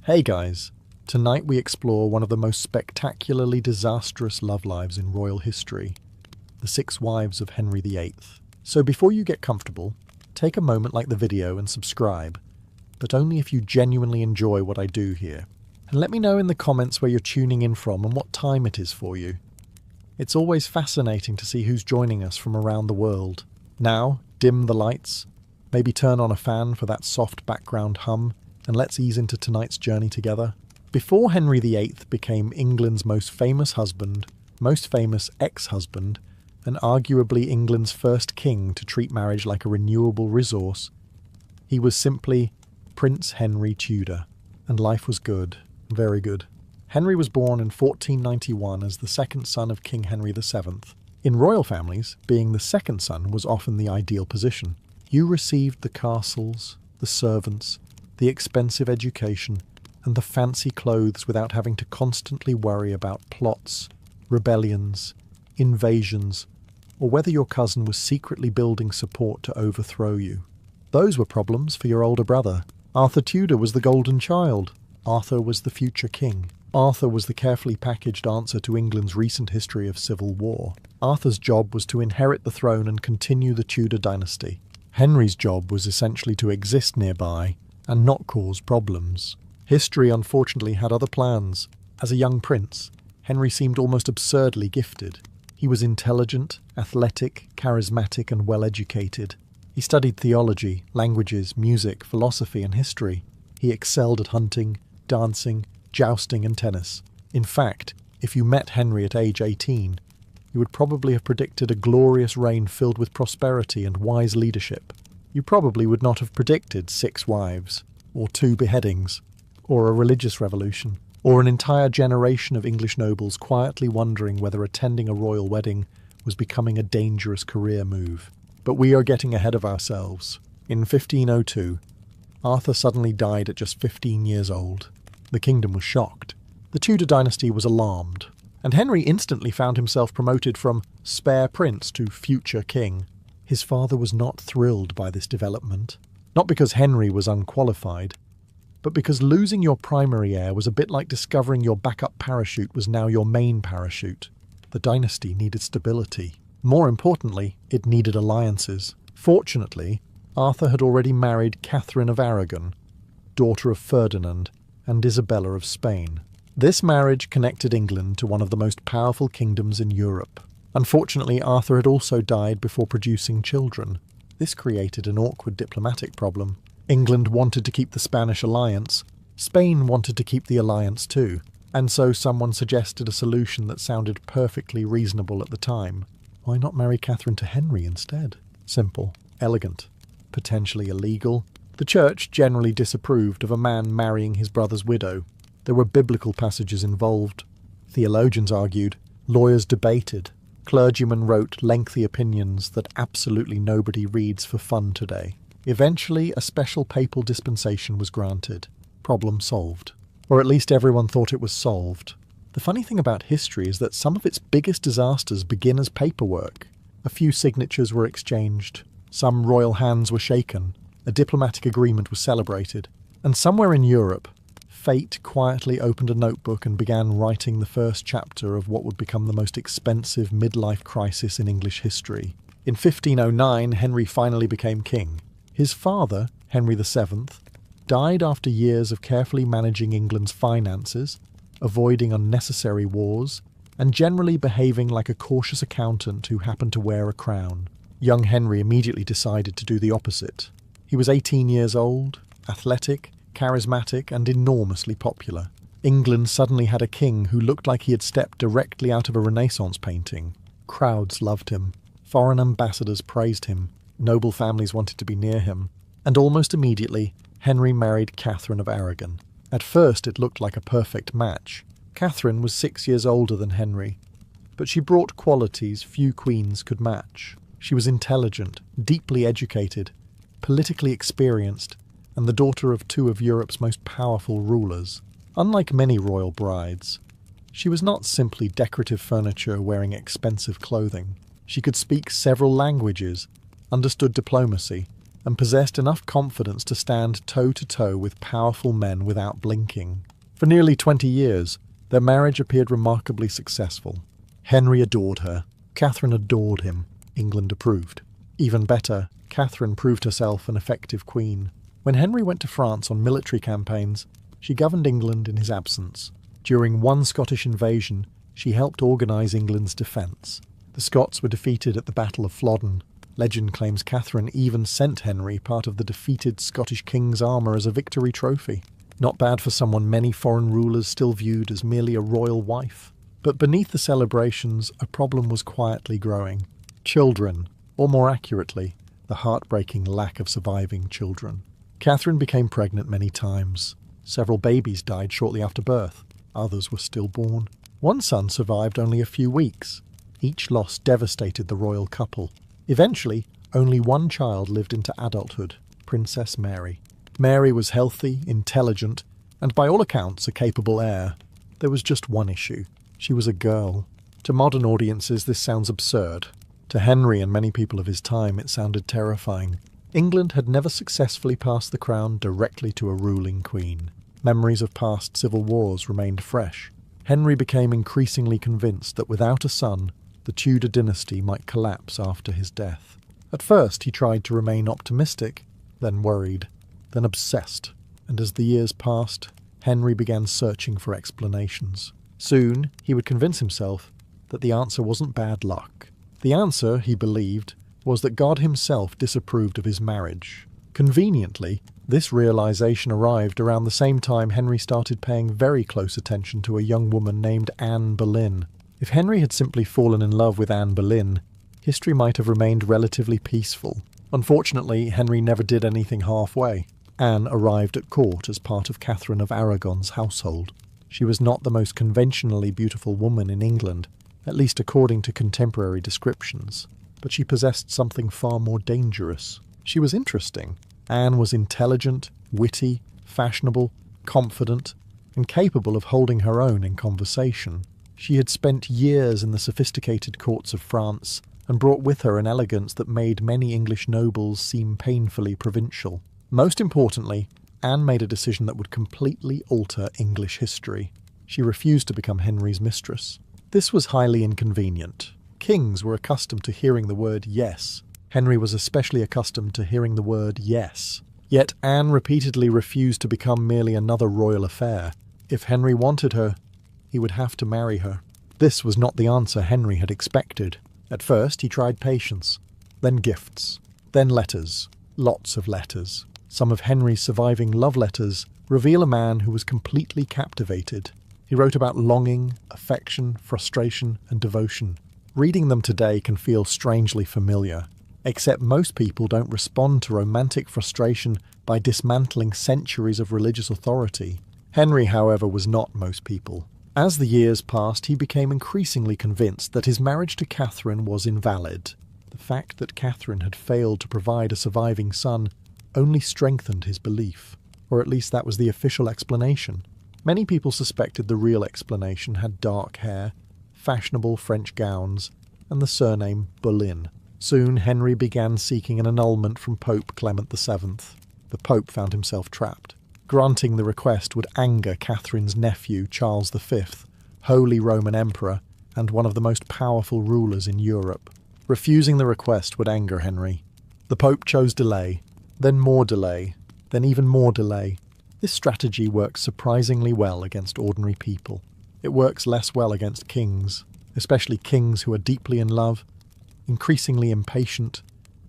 Hey guys, tonight we explore one of the most spectacularly disastrous love lives in royal history, the 6 Wives of Henry VIII. So before you get comfortable, take a moment like the video and subscribe, but only if you genuinely enjoy what I do here. And let me know in the comments where you're tuning in from and what time it is for you. It's always fascinating to see who's joining us from around the world. Now, dim the lights, maybe turn on a fan for that soft background hum, and let's ease into tonight's journey together. Before Henry VIII became England's most famous husband, most famous ex-husband, and arguably England's first king to treat marriage like a renewable resource, he was simply Prince Henry Tudor. And life was good, very good. Henry was born in 1491 as the second son of King Henry VII. In royal families, being the second son was often the ideal position. You received the castles, the servants, the expensive education, and the fancy clothes without having to constantly worry about plots, rebellions, invasions, or whether your cousin was secretly building support to overthrow you. Those were problems for your older brother. Arthur Tudor was the golden child. Arthur was the future king. Arthur was the carefully packaged answer to England's recent history of civil war. Arthur's job was to inherit the throne and continue the Tudor dynasty. Henry's job was essentially to exist nearby and not cause problems. History unfortunately had other plans. As a young prince, Henry seemed almost absurdly gifted. He was intelligent, athletic, charismatic, and well-educated. He studied theology, languages, music, philosophy, and history. He excelled at hunting, dancing, jousting, and tennis. In fact, if you met Henry at age 18, you would probably have predicted a glorious reign filled with prosperity and wise leadership. You probably would not have predicted 6 wives, or 2 beheadings, or a religious revolution, or an entire generation of English nobles quietly wondering whether attending a royal wedding was becoming a dangerous career move. But we are getting ahead of ourselves. In 1502, Arthur suddenly died at just 15 years old. The kingdom was shocked. The Tudor dynasty was alarmed, and Henry instantly found himself promoted from spare prince to future king. His father was not thrilled by this development, not because Henry was unqualified, but because losing your primary heir was a bit like discovering your backup parachute was now your main parachute. The dynasty needed stability. More importantly, it needed alliances. Fortunately, Arthur had already married Catherine of Aragon, daughter of Ferdinand, and Isabella of Spain. This marriage connected England to one of the most powerful kingdoms in Europe. Unfortunately, Arthur had also died before producing children. This created an awkward diplomatic problem. England wanted to keep the Spanish alliance. Spain wanted to keep the alliance too. And so someone suggested a solution that sounded perfectly reasonable at the time. Why not marry Catherine to Henry instead? Simple, elegant, potentially illegal. The church generally disapproved of a man marrying his brother's widow. There were biblical passages involved. Theologians argued. Lawyers debated. Clergymen wrote lengthy opinions that absolutely nobody reads for fun today. Eventually, a special papal dispensation was granted. Problem solved. Or at least everyone thought it was solved. The funny thing about history is that some of its biggest disasters begin as paperwork. A few signatures were exchanged. Some royal hands were shaken. A diplomatic agreement was celebrated. And somewhere in Europe, fate quietly opened a notebook and began writing the first chapter of what would become the most expensive midlife crisis in English history. In 1509, Henry finally became king. His father, Henry VII, died after years of carefully managing England's finances, avoiding unnecessary wars, and generally behaving like a cautious accountant who happened to wear a crown. Young Henry immediately decided to do the opposite. He was 18 years old, athletic, charismatic, and enormously popular. England suddenly had a king who looked like he had stepped directly out of a Renaissance painting. Crowds loved him. Foreign ambassadors praised him. Noble families wanted to be near him. And almost immediately, Henry married Catherine of Aragon. At first it looked like a perfect match. Catherine was 6 years older than Henry, but she brought qualities few queens could match. She was intelligent, deeply educated, politically experienced, and the daughter of 2 of Europe's most powerful rulers. Unlike many royal brides, she was not simply decorative furniture wearing expensive clothing. She could speak several languages, understood diplomacy, and possessed enough confidence to stand toe-to-toe with powerful men without blinking. For nearly 20 years, their marriage appeared remarkably successful. Henry adored her. Catherine adored him. England approved. Even better, Catherine proved herself an effective queen. When Henry went to France on military campaigns, she governed England in his absence. During one Scottish invasion, she helped organise England's defence. The Scots were defeated at the Battle of Flodden. Legend claims Catherine even sent Henry part of the defeated Scottish king's armour as a victory trophy. Not bad for someone many foreign rulers still viewed as merely a royal wife. But beneath the celebrations, a problem was quietly growing. Children, or more accurately, the heartbreaking lack of surviving children. Catherine became pregnant many times. Several babies died shortly after birth. Others were stillborn. One son survived only a few weeks. Each loss devastated the royal couple. Eventually, only one child lived into adulthood, Princess Mary. Mary was healthy, intelligent, and by all accounts a capable heir. There was just one issue. She was a girl. To modern audiences this sounds absurd. To Henry and many people of his time it sounded terrifying. England had never successfully passed the crown directly to a ruling queen. Memories of past civil wars remained fresh. Henry became increasingly convinced that without a son, the Tudor dynasty might collapse after his death. At first he tried to remain optimistic, then worried, then obsessed, and as the years passed, Henry began searching for explanations. Soon he would convince himself that the answer wasn't bad luck. The answer, he believed, was that God himself disapproved of his marriage. Conveniently, this realization arrived around the same time Henry started paying very close attention to a young woman named Anne Boleyn. If Henry had simply fallen in love with Anne Boleyn, history might have remained relatively peaceful. Unfortunately, Henry never did anything halfway. Anne arrived at court as part of Catherine of Aragon's household. She was not the most conventionally beautiful woman in England, at least according to contemporary descriptions, but she possessed something far more dangerous. She was interesting. Anne was intelligent, witty, fashionable, confident, and capable of holding her own in conversation. She had spent years in the sophisticated courts of France and brought with her an elegance that made many English nobles seem painfully provincial. Most importantly, Anne made a decision that would completely alter English history. She refused to become Henry's mistress. This was highly inconvenient. Kings were accustomed to hearing the word yes. Henry was especially accustomed to hearing the word yes. Yet Anne repeatedly refused to become merely another royal affair. If Henry wanted her, he would have to marry her. This was not the answer Henry had expected. At first he tried patience, then gifts, then letters, lots of letters. Some of Henry's surviving love letters reveal a man who was completely captivated. He wrote about longing, affection, frustration, and devotion. Reading them today can feel strangely familiar, except most people don't respond to romantic frustration by dismantling centuries of religious authority. Henry, however, was not most people. As the years passed, he became increasingly convinced that his marriage to Catherine was invalid. The fact that Catherine had failed to provide a surviving son only strengthened his belief, or at least that was the official explanation. Many people suspected the real explanation had dark hair, fashionable French gowns, and the surname Boleyn. Soon Henry began seeking an annulment from Pope Clement VII. The Pope found himself trapped. Granting the request would anger Catherine's nephew, Charles V, Holy Roman Emperor, and one of the most powerful rulers in Europe. Refusing the request would anger Henry. The Pope chose delay, then more delay, then even more delay. This strategy works surprisingly well against ordinary people. It works less well against kings, especially kings who are deeply in love, increasingly impatient,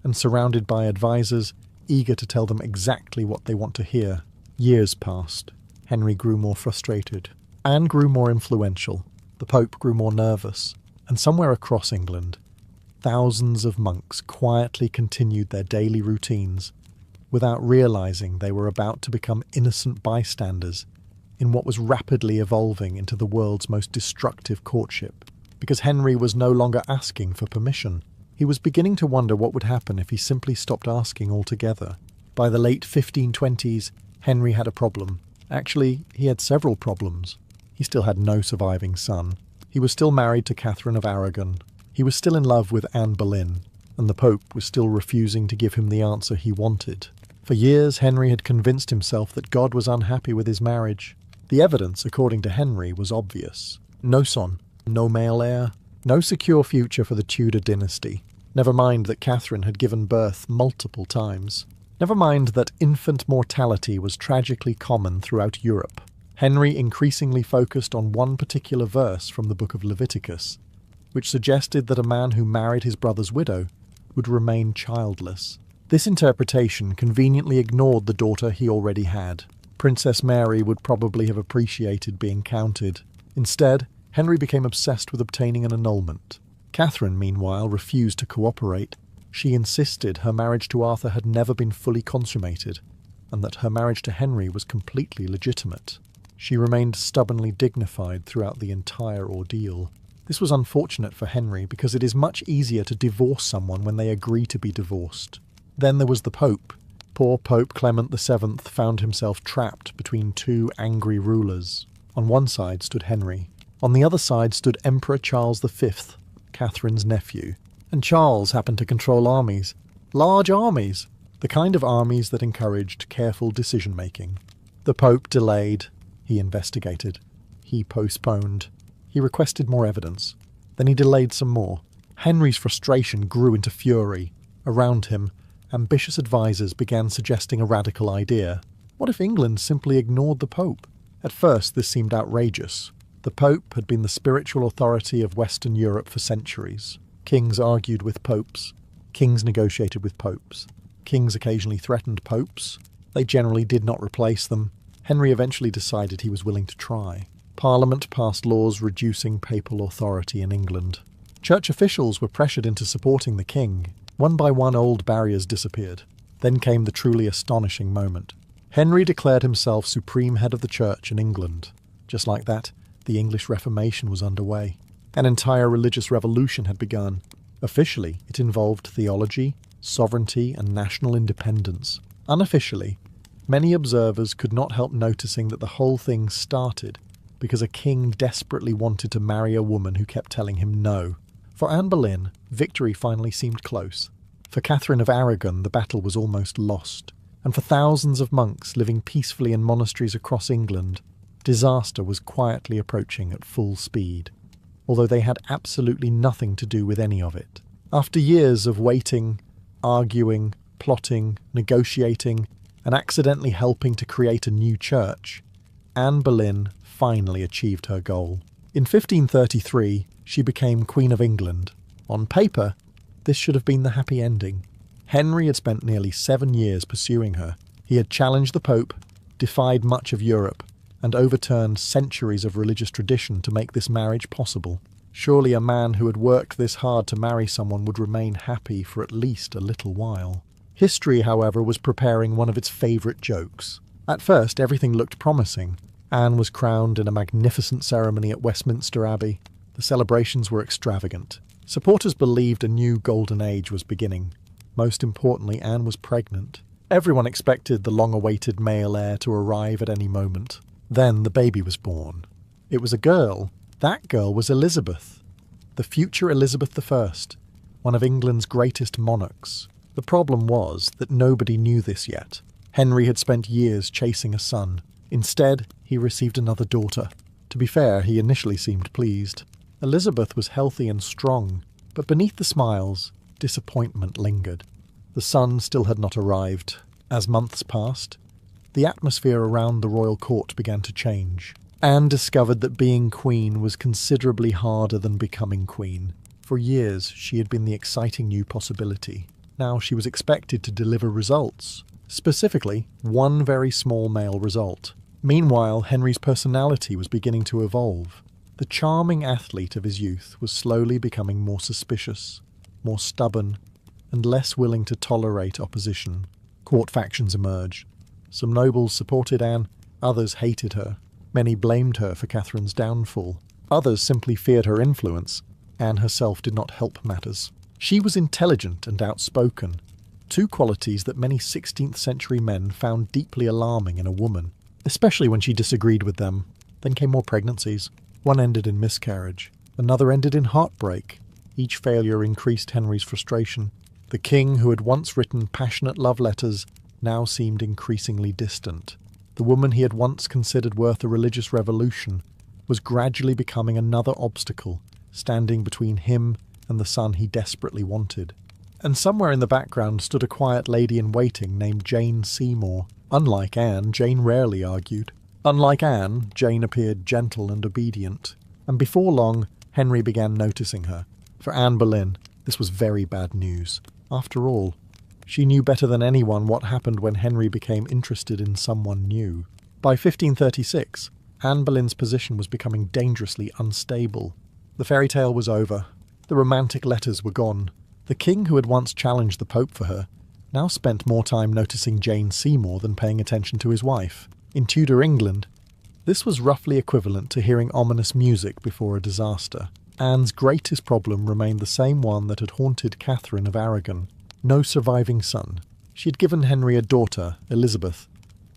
and surrounded by advisors eager to tell them exactly what they want to hear. Years passed. Henry grew more frustrated. Anne grew more influential. The Pope grew more nervous. And somewhere across England, thousands of monks quietly continued their daily routines without realizing they were about to become innocent bystanders in what was rapidly evolving into the world's most destructive courtship. Because Henry was no longer asking for permission. He was beginning to wonder what would happen if he simply stopped asking altogether. By the late 1520s, Henry had a problem. Actually, he had several problems. He still had no surviving son. He was still married to Catherine of Aragon. He was still in love with Anne Boleyn. and the Pope was still refusing to give him the answer he wanted. For years, Henry had convinced himself that God was unhappy with his marriage. The evidence, according to Henry, was obvious. No son, no male heir, no secure future for the Tudor dynasty. Never mind that Catherine had given birth multiple times. Never mind that infant mortality was tragically common throughout Europe. Henry increasingly focused on one particular verse from the book of Leviticus, which suggested that a man who married his brother's widow would remain childless. This interpretation conveniently ignored the daughter he already had. Princess Mary would probably have appreciated being counted. Instead, Henry became obsessed with obtaining an annulment. Catherine, meanwhile, refused to cooperate. She insisted her marriage to Arthur had never been fully consummated, and that her marriage to Henry was completely legitimate. She remained stubbornly dignified throughout the entire ordeal. This was unfortunate for Henry because it is much easier to divorce someone when they agree to be divorced. Then there was the Pope. Poor Pope Clement VII found himself trapped between two angry rulers. On one side stood Henry. On the other side stood Emperor Charles V, Catherine's nephew. And Charles happened to control armies. Large armies. The kind of armies that encouraged careful decision-making. The Pope delayed. He investigated. He postponed. He requested more evidence. Then he delayed some more. Henry's frustration grew into fury. Around him, ambitious advisers began suggesting a radical idea. What if England simply ignored the Pope? At first, this seemed outrageous. The Pope had been the spiritual authority of Western Europe for centuries. Kings argued with popes. Kings negotiated with popes. Kings occasionally threatened popes. They generally did not replace them. Henry eventually decided he was willing to try. Parliament passed laws reducing papal authority in England. Church officials were pressured into supporting the king. One by one, old barriers disappeared. Then came the truly astonishing moment. Henry declared himself supreme head of the church in England. Just like that, the English Reformation was underway. An entire religious revolution had begun. Officially, it involved theology, sovereignty, and national independence. Unofficially, many observers could not help noticing that the whole thing started because a king desperately wanted to marry a woman who kept telling him no. For Anne Boleyn, victory finally seemed close. For Catherine of Aragon, the battle was almost lost. And for thousands of monks living peacefully in monasteries across England, disaster was quietly approaching at full speed, although they had absolutely nothing to do with any of it. After years of waiting, arguing, plotting, negotiating, and accidentally helping to create a new church, Anne Boleyn finally achieved her goal. In 1533, she became Queen of England. On paper, this should have been the happy ending. Henry had spent nearly 7 years pursuing her. He had challenged the Pope, defied much of Europe, and overturned centuries of religious tradition to make this marriage possible. Surely a man who had worked this hard to marry someone would remain happy for at least a little while. History, however, was preparing one of its favourite jokes. At first, everything looked promising. Anne was crowned in a magnificent ceremony at Westminster Abbey. The celebrations were extravagant. Supporters believed a new golden age was beginning. Most importantly, Anne was pregnant. Everyone expected the long-awaited male heir to arrive at any moment. Then the baby was born. It was a girl. That girl was Elizabeth, the future Elizabeth I, one of England's greatest monarchs. The problem was that nobody knew this yet. Henry had spent years chasing a son. Instead, he received another daughter. To be fair, he initially seemed pleased. Elizabeth was healthy and strong, but beneath the smiles, disappointment lingered. The son still had not arrived. As months passed, the atmosphere around the royal court began to change. Anne discovered that being queen was considerably harder than becoming queen. For years, she had been the exciting new possibility. Now she was expected to deliver results. Specifically, one very small male result. Meanwhile, Henry's personality was beginning to evolve. The charming athlete of his youth was slowly becoming more suspicious, more stubborn, and less willing to tolerate opposition. Court factions emerged. Some nobles supported Anne, others hated her. Many blamed her for Catherine's downfall. Others simply feared her influence. Anne herself did not help matters. She was intelligent and outspoken, two qualities that many 16th century men found deeply alarming in a woman, especially when she disagreed with them. Then came more pregnancies. One ended in miscarriage. Another ended in heartbreak. Each failure increased Henry's frustration. The king, who had once written passionate love letters, now seemed increasingly distant. The woman he had once considered worth a religious revolution was gradually becoming another obstacle, standing between him and the son he desperately wanted. And somewhere in the background stood a quiet lady-in-waiting named Jane Seymour. Unlike Anne, Jane rarely argued. Unlike Anne, Jane appeared gentle and obedient. And before long, Henry began noticing her. For Anne Boleyn, this was very bad news. After all, she knew better than anyone what happened when Henry became interested in someone new. By 1536, Anne Boleyn's position was becoming dangerously unstable. The fairy tale was over. The romantic letters were gone. The king who had once challenged the Pope for her now spent more time noticing Jane Seymour than paying attention to his wife. In Tudor England, this was roughly equivalent to hearing ominous music before a disaster. Anne's greatest problem remained the same one that had haunted Catherine of Aragon: no surviving son. She had given Henry a daughter, Elizabeth,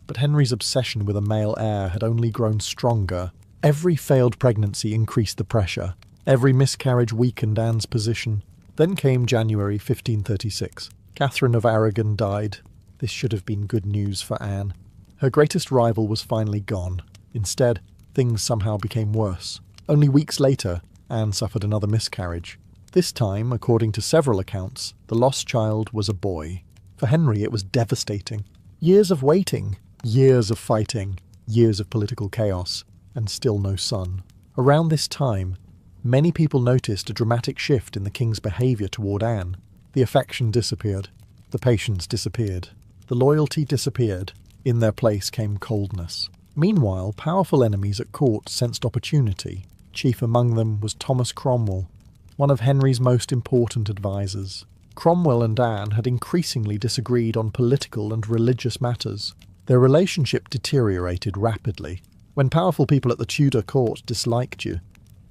but Henry's obsession with a male heir had only grown stronger. Every failed pregnancy increased the pressure. Every miscarriage weakened Anne's position. Then came January 1536. Catherine of Aragon died. This should have been good news for Anne. Her greatest rival was finally gone. Instead, things somehow became worse. Only weeks later, Anne suffered another miscarriage. This time, according to several accounts, the lost child was a boy. For Henry, it was devastating. Years of waiting, years of fighting, years of political chaos, and still no son. Around this time, many people noticed a dramatic shift in the king's behaviour toward Anne. The affection disappeared. The patience disappeared. The loyalty disappeared. In their place came coldness. Meanwhile, powerful enemies at court sensed opportunity. Chief among them was Thomas Cromwell, one of Henry's most important advisers. Cromwell and Anne had increasingly disagreed on political and religious matters. Their relationship deteriorated rapidly. When powerful people at the Tudor court disliked you,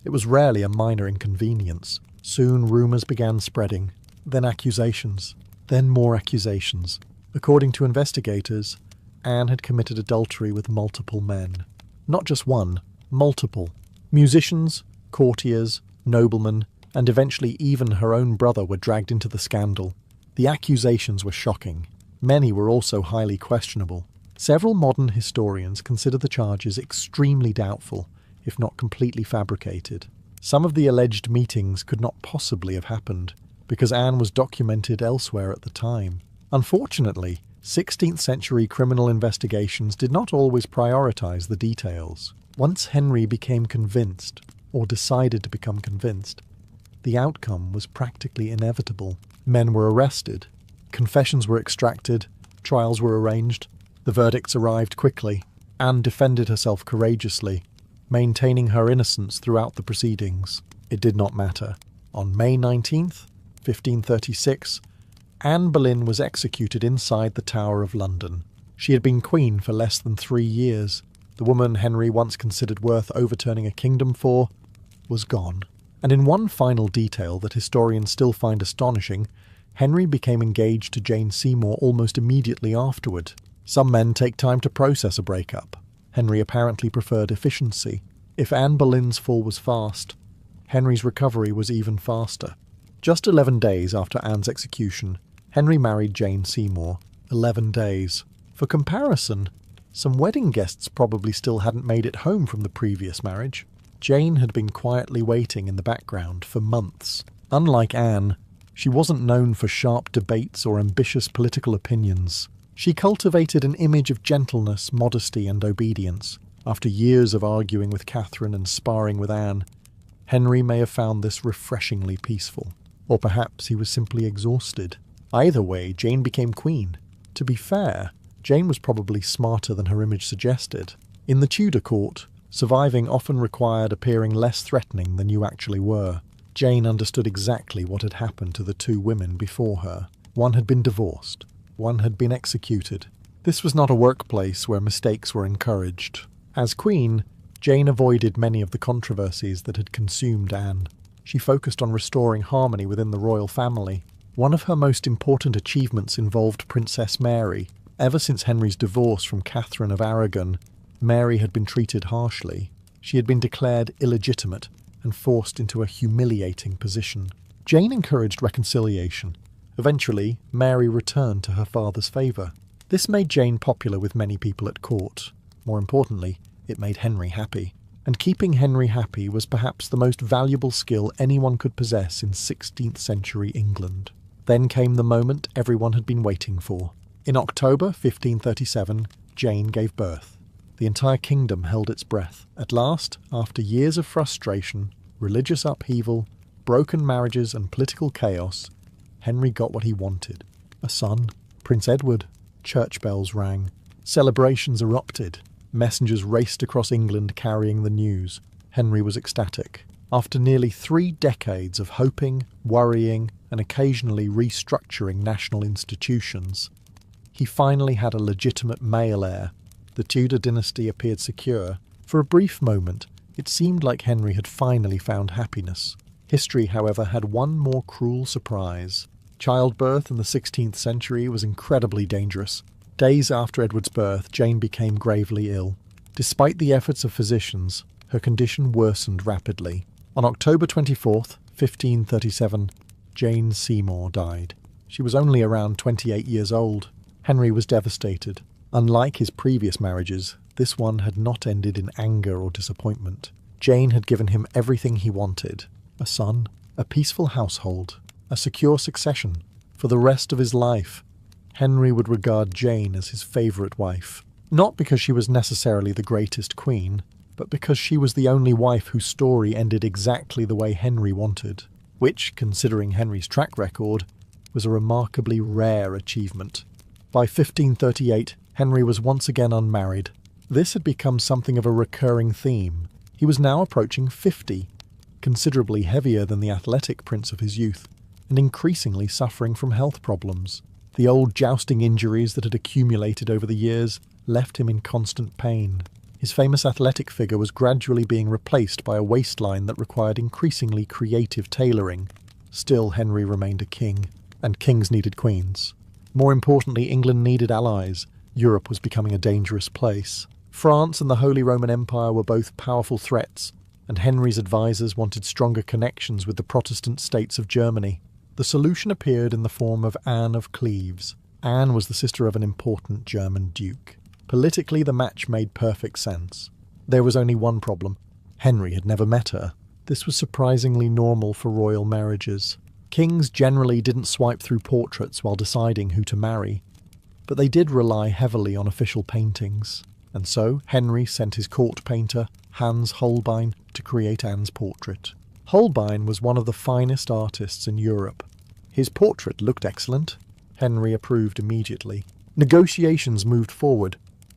it was rarely a minor inconvenience. Soon rumours began spreading, then accusations, then more accusations. According to investigators, Anne had committed adultery with multiple men. Not just one, multiple. Musicians, courtiers, noblemen, and eventually even her own brother were dragged into the scandal. The accusations were shocking. Many were also highly questionable. Several modern historians consider the charges extremely doubtful, if not completely fabricated. Some of the alleged meetings could not possibly have happened, because Anne was documented elsewhere at the time. Unfortunately, 16th century criminal investigations did not always prioritize the details. Once Henry became convinced, or decided to become convinced, the outcome was practically inevitable. Men were arrested, confessions were extracted, trials were arranged, the verdicts arrived quickly. Anne defended herself courageously, maintaining her innocence throughout the proceedings. It did not matter. On May 19th, 1536, Anne Boleyn was executed inside the Tower of London. She had been queen for less than 3 years. The woman Henry once considered worth overturning a kingdom for was gone. And in one final detail that historians still find astonishing, Henry became engaged to Jane Seymour almost immediately afterward. Some men take time to process a breakup. Henry apparently preferred efficiency. If Anne Boleyn's fall was fast, Henry's recovery was even faster. Just 11 days after Anne's execution, Henry married Jane Seymour. 11 days. For comparison, some wedding guests probably still hadn't made it home from the previous marriage. Jane had been quietly waiting in the background for months. Unlike Anne, she wasn't known for sharp debates or ambitious political opinions. She cultivated an image of gentleness, modesty, and obedience. After years of arguing with Catherine and sparring with Anne, Henry may have found this refreshingly peaceful. Or perhaps he was simply exhausted. Either way, Jane became queen. To be fair, Jane was probably smarter than her image suggested. In the Tudor court, surviving often required appearing less threatening than you actually were. Jane understood exactly what had happened to the 2 women before her. One had been divorced. One had been executed. This was not a workplace where mistakes were encouraged. As queen, Jane avoided many of the controversies that had consumed Anne. She focused on restoring harmony within the royal family. One of her most important achievements involved Princess Mary. Ever since Henry's divorce from Catherine of Aragon, Mary had been treated harshly. She had been declared illegitimate and forced into a humiliating position. Jane encouraged reconciliation. Eventually, Mary returned to her father's favour. This made Jane popular with many people at court. More importantly, it made Henry happy. And keeping Henry happy was perhaps the most valuable skill anyone could possess in 16th century England. Then came the moment everyone had been waiting for. In October 1537, Jane gave birth. The entire kingdom held its breath. At last, after years of frustration, religious upheaval, broken marriages and political chaos, Henry got what he wanted. A son, Prince Edward. Church bells rang. Celebrations erupted. Messengers raced across England carrying the news. Henry was ecstatic. After nearly 3 decades of hoping, worrying, and occasionally restructuring national institutions, he finally had a legitimate male heir. The Tudor dynasty appeared secure. For a brief moment, it seemed like Henry had finally found happiness. History, however, had one more cruel surprise. Childbirth in the 16th century was incredibly dangerous. Days after Edward's birth, Jane became gravely ill. Despite the efforts of physicians, her condition worsened rapidly. On October 24th, 1537, Jane Seymour died. She was only around 28 years old. Henry was devastated. Unlike his previous marriages, this one had not ended in anger or disappointment. Jane had given him everything he wanted: a son, a peaceful household, a secure succession. For the rest of his life, Henry would regard Jane as his favourite wife. Not because she was necessarily the greatest queen, but because she was the only wife whose story ended exactly the way Henry wanted, which, considering Henry's track record, was a remarkably rare achievement. By 1538, Henry was once again unmarried. This had become something of a recurring theme. He was now approaching 50, considerably heavier than the athletic prince of his youth, and increasingly suffering from health problems. The old jousting injuries that had accumulated over the years left him in constant pain. His famous athletic figure was gradually being replaced by a waistline that required increasingly creative tailoring. Still, Henry remained a king, and kings needed queens. More importantly, England needed allies. Europe was becoming a dangerous place. France and the Holy Roman Empire were both powerful threats, and Henry's advisors wanted stronger connections with the Protestant states of Germany. The solution appeared in the form of Anne of Cleves. Anne was the sister of an important German duke. Politically, the match made perfect sense. There was only one problem. Henry had never met her. This was surprisingly normal for royal marriages. Kings generally didn't swipe through portraits while deciding who to marry, but they did rely heavily on official paintings. And so Henry sent his court painter, Hans Holbein, to create Anne's portrait. Holbein was one of the finest artists in Europe. His portrait looked excellent. Henry approved immediately. Negotiations moved forward.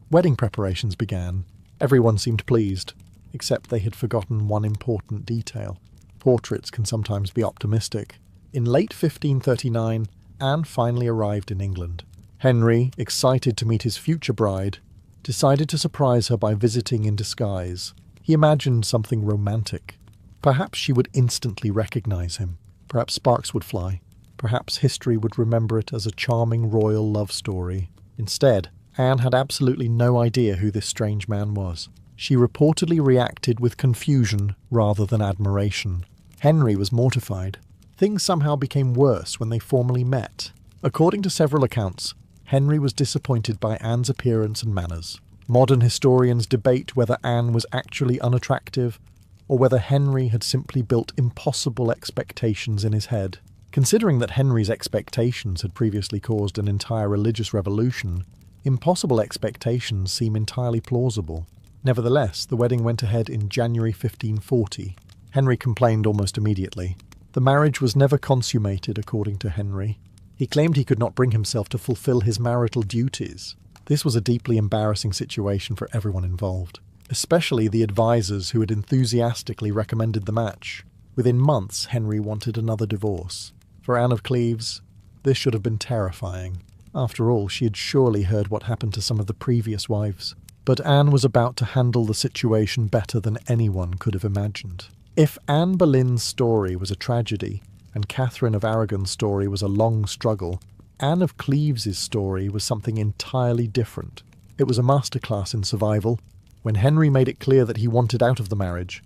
Wedding preparations began. Everyone seemed pleased, except they had forgotten one important detail. Portraits can sometimes be optimistic. In late 1539, Anne finally arrived in England. Henry, excited to meet his future bride, decided to surprise her by visiting in disguise. He imagined something romantic. Perhaps she would instantly recognize him. Perhaps sparks would fly. Perhaps history would remember it as a charming royal love story. Instead, Anne had absolutely no idea who this strange man was. She reportedly reacted with confusion rather than admiration. Henry was mortified. Things somehow became worse when they formally met. According to several accounts, Henry was disappointed by Anne's appearance and manners. Modern historians debate whether Anne was actually unattractive, or whether Henry had simply built impossible expectations in his head. Considering that Henry's expectations had previously caused an entire religious revolution, impossible expectations seem entirely plausible. Nevertheless, the wedding went ahead in January 1540. Henry complained almost immediately. The marriage was never consummated, according to Henry. He claimed he could not bring himself to fulfill his marital duties. This was a deeply embarrassing situation for everyone involved, especially the advisors who had enthusiastically recommended the match. Within months, Henry wanted another divorce. For Anne of Cleves, this should have been terrifying. After all, she had surely heard what happened to some of the previous wives. But Anne was about to handle the situation better than anyone could have imagined. If Anne Boleyn's story was a tragedy, and Catherine of Aragon's story was a long struggle, Anne of Cleves' story was something entirely different. It was a masterclass in survival. When Henry made it clear that he wanted out of the marriage,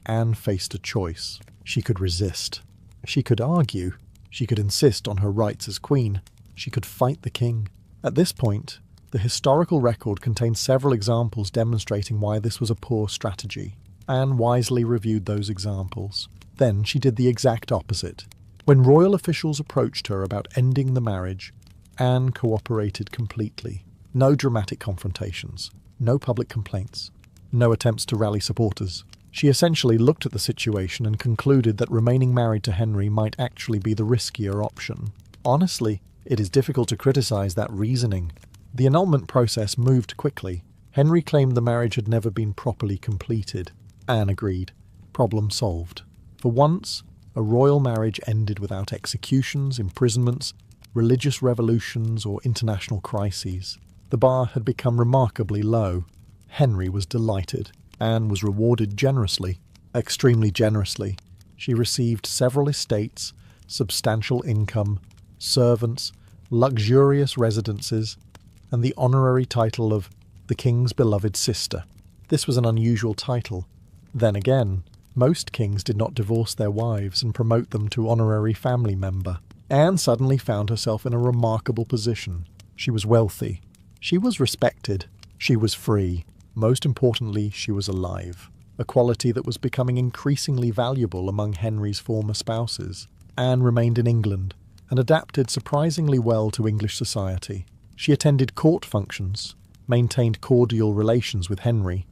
Anne faced a choice. She could resist. She could argue. She could insist on her rights as queen. She could fight the king. At this point, the historical record contains several examples demonstrating why this was a poor strategy. Anne wisely reviewed those examples. Then she did the exact opposite. When royal officials approached her about ending the marriage, Anne cooperated completely. No dramatic confrontations, no public complaints, no attempts to rally supporters. She essentially looked at the situation and concluded that remaining married to Henry might actually be the riskier option. Honestly, it is difficult to criticize that reasoning. The annulment process moved quickly. Henry claimed the marriage had never been properly completed. Anne agreed. Problem solved. For once, a royal marriage ended without executions, imprisonments, religious revolutions, or international crises. The bar had become remarkably low. Henry was delighted. Anne was rewarded generously, extremely generously. She received several estates, substantial income, servants, luxurious residences, and the honorary title of the king's beloved sister. This was an unusual title. Then again, most kings did not divorce their wives and promote them to honorary family member. Anne suddenly found herself in a remarkable position. She was wealthy. She was respected. She was free. Most importantly, she was alive, a quality that was becoming increasingly valuable among Henry's former spouses. Anne remained in England and adapted surprisingly well to English society. She attended court functions, maintained cordial relations with Henry,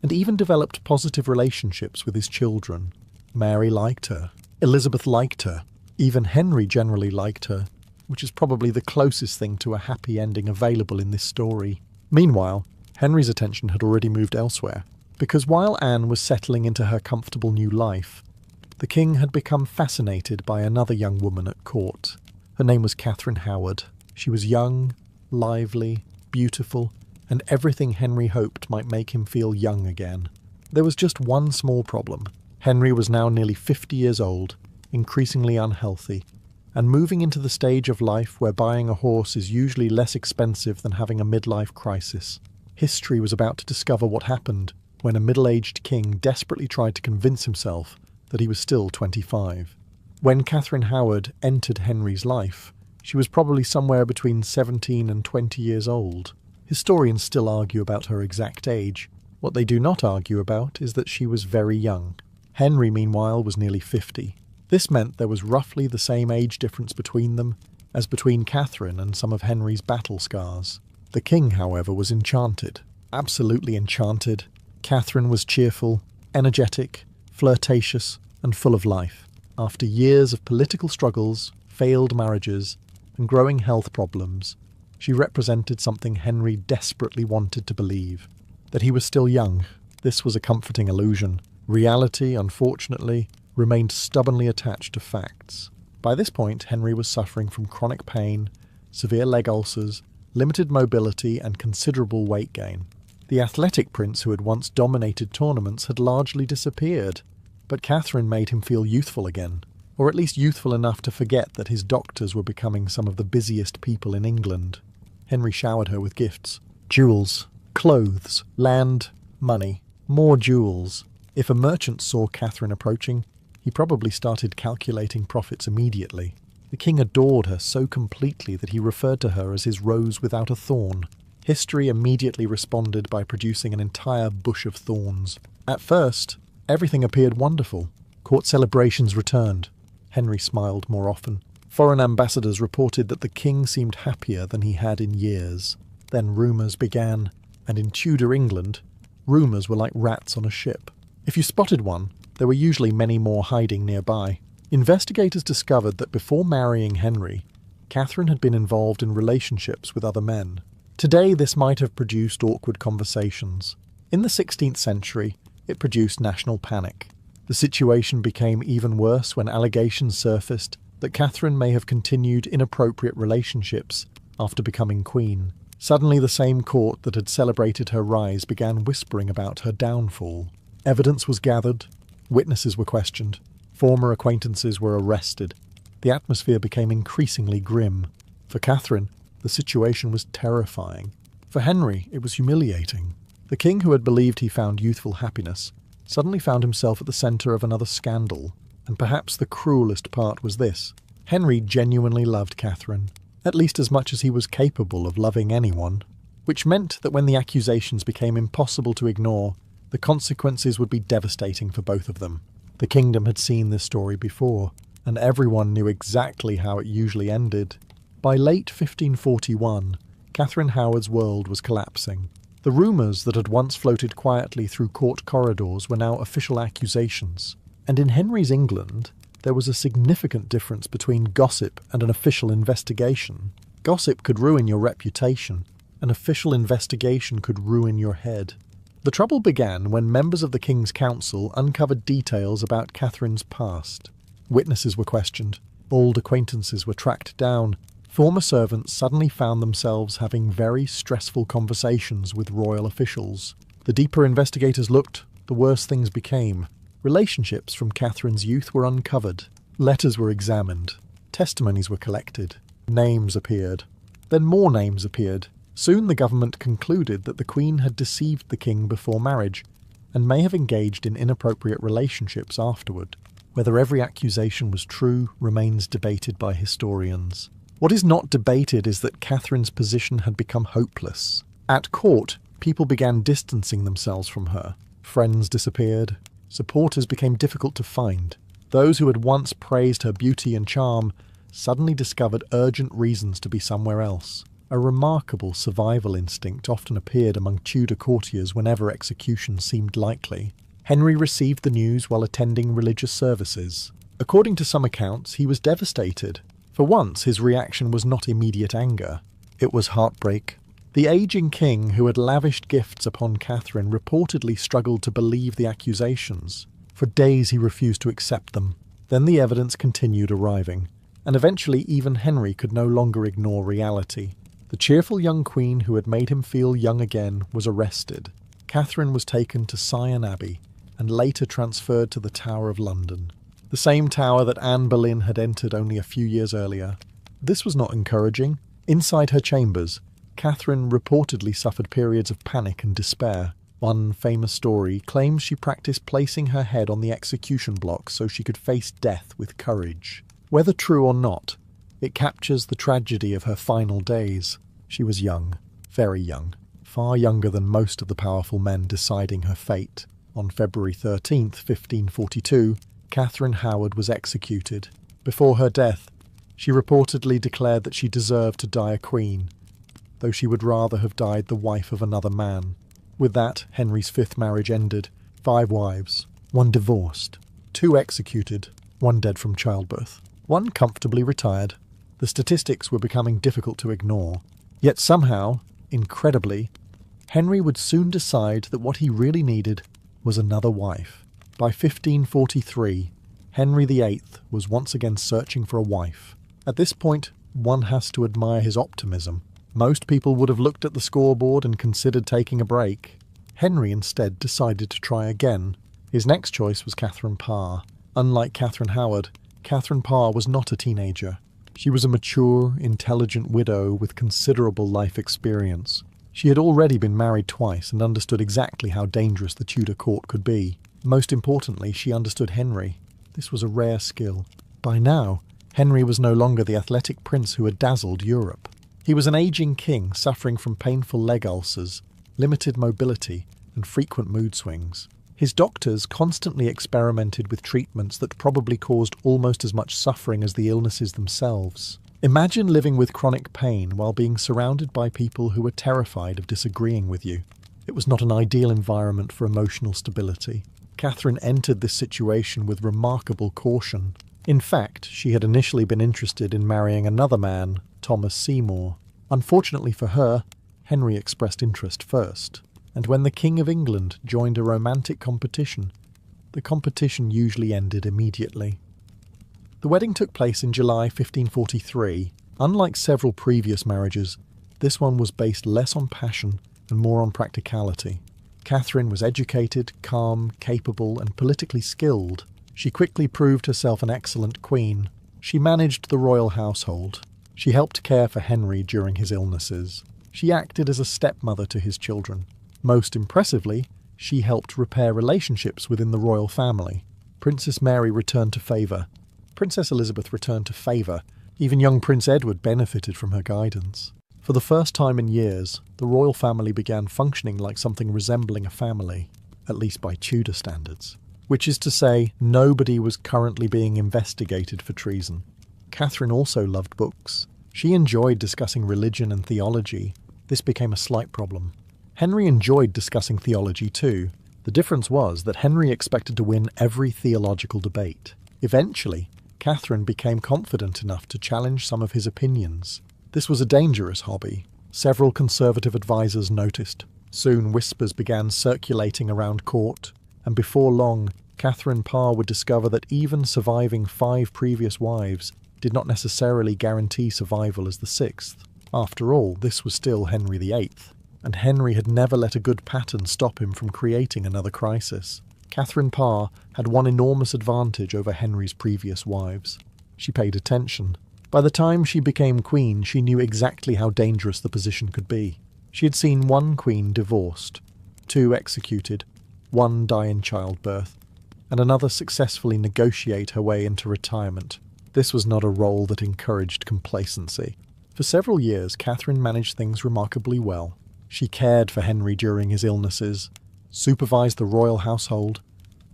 and even developed positive relationships with his children. Mary liked her. Elizabeth liked her. Even Henry generally liked her, which is probably the closest thing to a happy ending available in this story. Meanwhile, Henry's attention had already moved elsewhere, because while Anne was settling into her comfortable new life, the king had become fascinated by another young woman at court. Her name was Catherine Howard. She was young, lively, beautiful, and everything Henry hoped might make him feel young again. There was just one small problem. Henry was now nearly 50 years old, increasingly unhealthy, and moving into the stage of life where buying a horse is usually less expensive than having a midlife crisis. History was about to discover what happened when a middle-aged king desperately tried to convince himself that he was still 25. When Catherine Howard entered Henry's life, she was probably somewhere between 17 and 20 years old. Historians still argue about her exact age. What they do not argue about is that she was very young. Henry, meanwhile, was nearly 50. This meant there was roughly the same age difference between them as between Catherine and some of Henry's battle scars. The king, however, was enchanted. Absolutely enchanted. Catherine was cheerful, energetic, flirtatious, and full of life. After years of political struggles, failed marriages, and growing health problems, she represented something Henry desperately wanted to believe, that he was still young. This was a comforting illusion. Reality, unfortunately, remained stubbornly attached to facts. By this point, Henry was suffering from chronic pain, severe leg ulcers, limited mobility, and considerable weight gain. The athletic prince who had once dominated tournaments had largely disappeared, but Catherine made him feel youthful again, or at least youthful enough to forget that his doctors were becoming some of the busiest people in England. Henry showered her with gifts. Jewels, clothes, land, money, more jewels. If a merchant saw Catherine approaching, he probably started calculating profits immediately. The king adored her so completely that he referred to her as his rose without a thorn. History immediately responded by producing an entire bush of thorns. At first, everything appeared wonderful. Court celebrations returned. Henry smiled more often. Foreign ambassadors reported that the king seemed happier than he had in years. Then rumours began, and in Tudor England, rumours were like rats on a ship. If you spotted one, there were usually many more hiding nearby. Investigators discovered that before marrying Henry, Catherine had been involved in relationships with other men. Today, this might have produced awkward conversations. In the 16th century, it produced national panic. The situation became even worse when allegations surfaced that Catherine may have continued inappropriate relationships after becoming queen. Suddenly, the same court that had celebrated her rise began whispering about her downfall. Evidence was gathered, witnesses were questioned, former acquaintances were arrested. The atmosphere became increasingly grim. For Catherine, the situation was terrifying. For Henry, it was humiliating. The king, who had believed he found youthful happiness, suddenly found himself at the centre of another scandal. And perhaps the cruelest part was this. Henry genuinely loved Catherine, at least as much as he was capable of loving anyone, which meant that when the accusations became impossible to ignore, the consequences would be devastating for both of them. The kingdom had seen this story before, and everyone knew exactly how it usually ended. By late 1541, Catherine Howard's world was collapsing. The rumours that had once floated quietly through court corridors were now official accusations. And in Henry's England, there was a significant difference between gossip and an official investigation. Gossip could ruin your reputation. An official investigation could ruin your head. The trouble began when members of the King's Council uncovered details about Catherine's past. Witnesses were questioned. Old acquaintances were tracked down. Former servants suddenly found themselves having very stressful conversations with royal officials. The deeper investigators looked, the worse things became. Relationships from Catherine's youth were uncovered. Letters were examined. Testimonies were collected. Names appeared. Then more names appeared. Soon the government concluded that the Queen had deceived the king before marriage, and may have engaged in inappropriate relationships afterward. Whether every accusation was true remains debated by historians. What is not debated is that Catherine's position had become hopeless. At court, people began distancing themselves from her. Friends disappeared. Supporters became difficult to find. Those who had once praised her beauty and charm suddenly discovered urgent reasons to be somewhere else. A remarkable survival instinct often appeared among Tudor courtiers whenever execution seemed likely. Henry received the news while attending religious services. According to some accounts, he was devastated. For once, his reaction was not immediate anger. It was heartbreak. The aging king, who had lavished gifts upon Catherine, reportedly struggled to believe the accusations. For days he refused to accept them. Then the evidence continued arriving, and eventually even Henry could no longer ignore reality. The cheerful young queen who had made him feel young again was arrested. Catherine was taken to Sion Abbey, and later transferred to the Tower of London, the same tower that Anne Boleyn had entered only a few years earlier. This was not encouraging. Inside her chambers, Catherine reportedly suffered periods of panic and despair. One famous story claims she practiced placing her head on the execution block so she could face death with courage. Whether true or not, it captures the tragedy of her final days. She was young, very young, far younger than most of the powerful men deciding her fate. On February 13th, 1542, Catherine Howard was executed. Before her death, she reportedly declared that she deserved to die a queen, though she would rather have died the wife of another man. With that, Henry's fifth marriage ended. 5 wives, 1 divorced, 2 executed, 1 dead from childbirth, 1 comfortably retired. The statistics were becoming difficult to ignore. Yet somehow, incredibly, Henry would soon decide that what he really needed was another wife. By 1543, Henry VIII was once again searching for a wife. At this point, one has to admire his optimism. Most people would have looked at the scoreboard and considered taking a break. Henry instead decided to try again. His next choice was Catherine Parr. Unlike Catherine Howard, Catherine Parr was not a teenager. She was a mature, intelligent widow with considerable life experience. She had already been married twice and understood exactly how dangerous the Tudor court could be. Most importantly, she understood Henry. This was a rare skill. By now, Henry was no longer the athletic prince who had dazzled Europe. He was an aging king suffering from painful leg ulcers, limited mobility, and frequent mood swings. His doctors constantly experimented with treatments that probably caused almost as much suffering as the illnesses themselves. Imagine living with chronic pain while being surrounded by people who were terrified of disagreeing with you. It was not an ideal environment for emotional stability. Catherine entered this situation with remarkable caution. In fact, she had initially been interested in marrying another man, Thomas Seymour. Unfortunately for her, Henry expressed interest first. And when the King of England joined a romantic competition, the competition usually ended immediately. The wedding took place in July 1543. Unlike several previous marriages, this one was based less on passion and more on practicality. Catherine was educated, calm, capable, and politically skilled. She quickly proved herself an excellent queen. She managed the royal household. She helped care for Henry during his illnesses. She acted as a stepmother to his children. Most impressively, she helped repair relationships within the royal family. Princess Mary returned to favour. Princess Elizabeth returned to favour. Even young Prince Edward benefited from her guidance. For the first time in years, the royal family began functioning like something resembling a family, at least by Tudor standards. Which is to say, nobody was currently being investigated for treason. Catherine also loved books. She enjoyed discussing religion and theology. This became a slight problem. Henry enjoyed discussing theology too. The difference was that Henry expected to win every theological debate. Eventually, Catherine became confident enough to challenge some of his opinions. This was a dangerous hobby. Several conservative advisers noticed. Soon whispers began circulating around court, and before long, Catherine Parr would discover that even surviving 5 previous wives did not necessarily guarantee survival as the 6th. After all, this was still Henry VIII, and Henry had never let a good pattern stop him from creating another crisis. Catherine Parr had one enormous advantage over Henry's previous wives. She paid attention. By the time she became queen, she knew exactly how dangerous the position could be. She had seen 1 queen divorced, 2 executed, 1 die in childbirth, and another successfully negotiate her way into retirement. This was not a role that encouraged complacency. For several years, Catherine managed things remarkably well. She cared for Henry during his illnesses, supervised the royal household,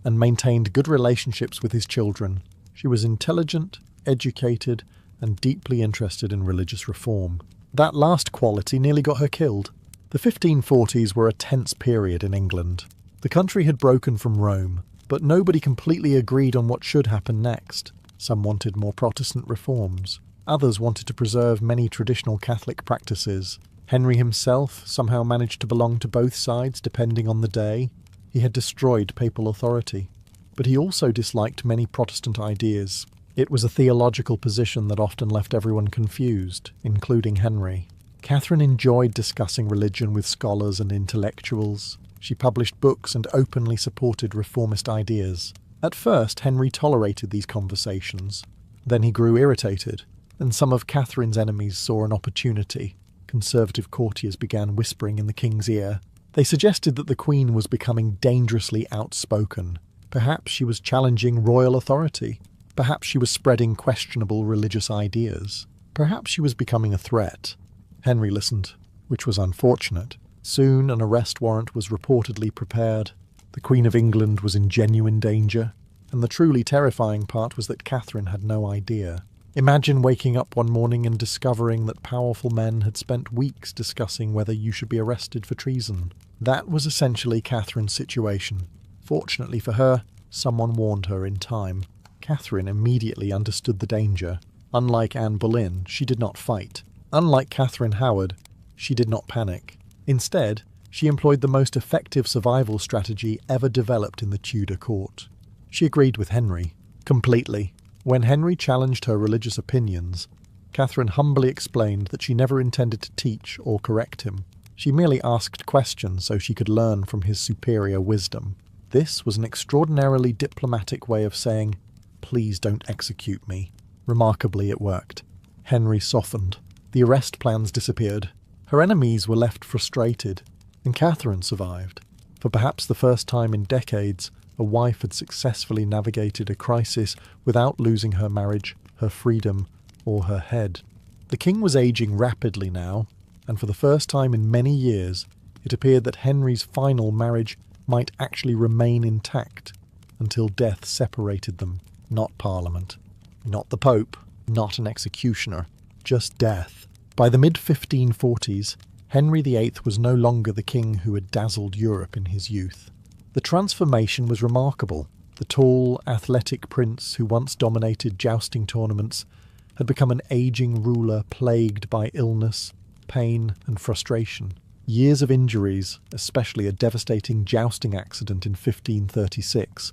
and maintained good relationships with his children. She was intelligent, educated, and deeply interested in religious reform. That last quality nearly got her killed. The 1540s were a tense period in England. The country had broken from Rome, but nobody completely agreed on what should happen next. Some wanted more Protestant reforms. Others wanted to preserve many traditional Catholic practices. Henry himself somehow managed to belong to both sides depending on the day. He had destroyed papal authority, but he also disliked many Protestant ideas. It was a theological position that often left everyone confused, including Henry. Catherine enjoyed discussing religion with scholars and intellectuals. She published books and openly supported reformist ideas. At first, Henry tolerated these conversations. Then he grew irritated, and some of Catherine's enemies saw an opportunity. Conservative courtiers began whispering in the king's ear. They suggested that the queen was becoming dangerously outspoken. Perhaps she was challenging royal authority. Perhaps she was spreading questionable religious ideas. Perhaps she was becoming a threat. Henry listened, which was unfortunate. Soon an arrest warrant was reportedly prepared. The Queen of England was in genuine danger, and the truly terrifying part was that Catherine had no idea. Imagine waking up one morning and discovering that powerful men had spent weeks discussing whether you should be arrested for treason. That was essentially Catherine's situation. Fortunately for her, someone warned her in time. Catherine immediately understood the danger. Unlike Anne Boleyn, she did not fight. Unlike Catherine Howard, she did not panic. Instead, she employed the most effective survival strategy ever developed in the Tudor court. She agreed with Henry, completely. When Henry challenged her religious opinions, Catherine humbly explained that she never intended to teach or correct him. She merely asked questions so she could learn from his superior wisdom. This was an extraordinarily diplomatic way of saying, "Please don't execute me." Remarkably, it worked. Henry softened. The arrest plans disappeared. Her enemies were left frustrated, and Catherine survived. For perhaps the first time in decades, a wife had successfully navigated a crisis without losing her marriage, her freedom, or her head. The king was aging rapidly now, and for the first time in many years, it appeared that Henry's final marriage might actually remain intact until death separated them. Not Parliament, not the Pope, not an executioner, just death. By the mid-1540s, Henry VIII was no longer the king who had dazzled Europe in his youth. The transformation was remarkable. The tall, athletic prince who once dominated jousting tournaments had become an aging ruler plagued by illness, pain, and frustration. Years of injuries, especially a devastating jousting accident in 1536,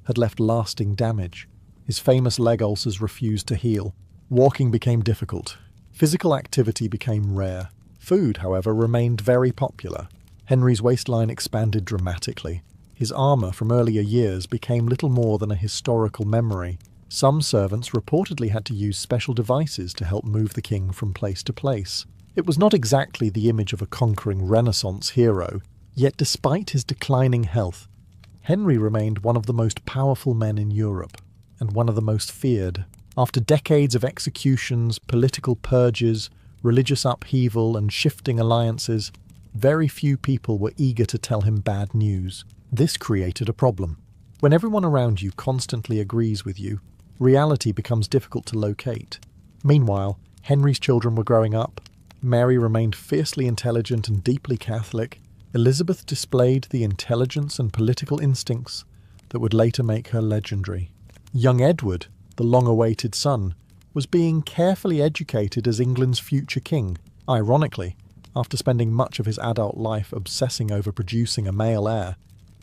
had left lasting damage. His famous leg ulcers refused to heal. Walking became difficult. Physical activity became rare. Food, however, remained very popular. Henry's waistline expanded dramatically. His armour from earlier years became little more than a historical memory. Some servants reportedly had to use special devices to help move the king from place to place. It was not exactly the image of a conquering Renaissance hero, yet despite his declining health, Henry remained one of the most powerful men in Europe. and one of the most feared. After decades of executions, political purges, religious upheaval, and shifting alliances, very few people were eager to tell him bad news. This created a problem. When everyone around you constantly agrees with you, reality becomes difficult to locate. Meanwhile, Henry's children were growing up. Mary remained fiercely intelligent and deeply Catholic. Elizabeth displayed the intelligence and political instincts that would later make her legendary. Young Edward, the long-awaited son, was being carefully educated as England's future king. Ironically, after spending much of his adult life obsessing over producing a male heir,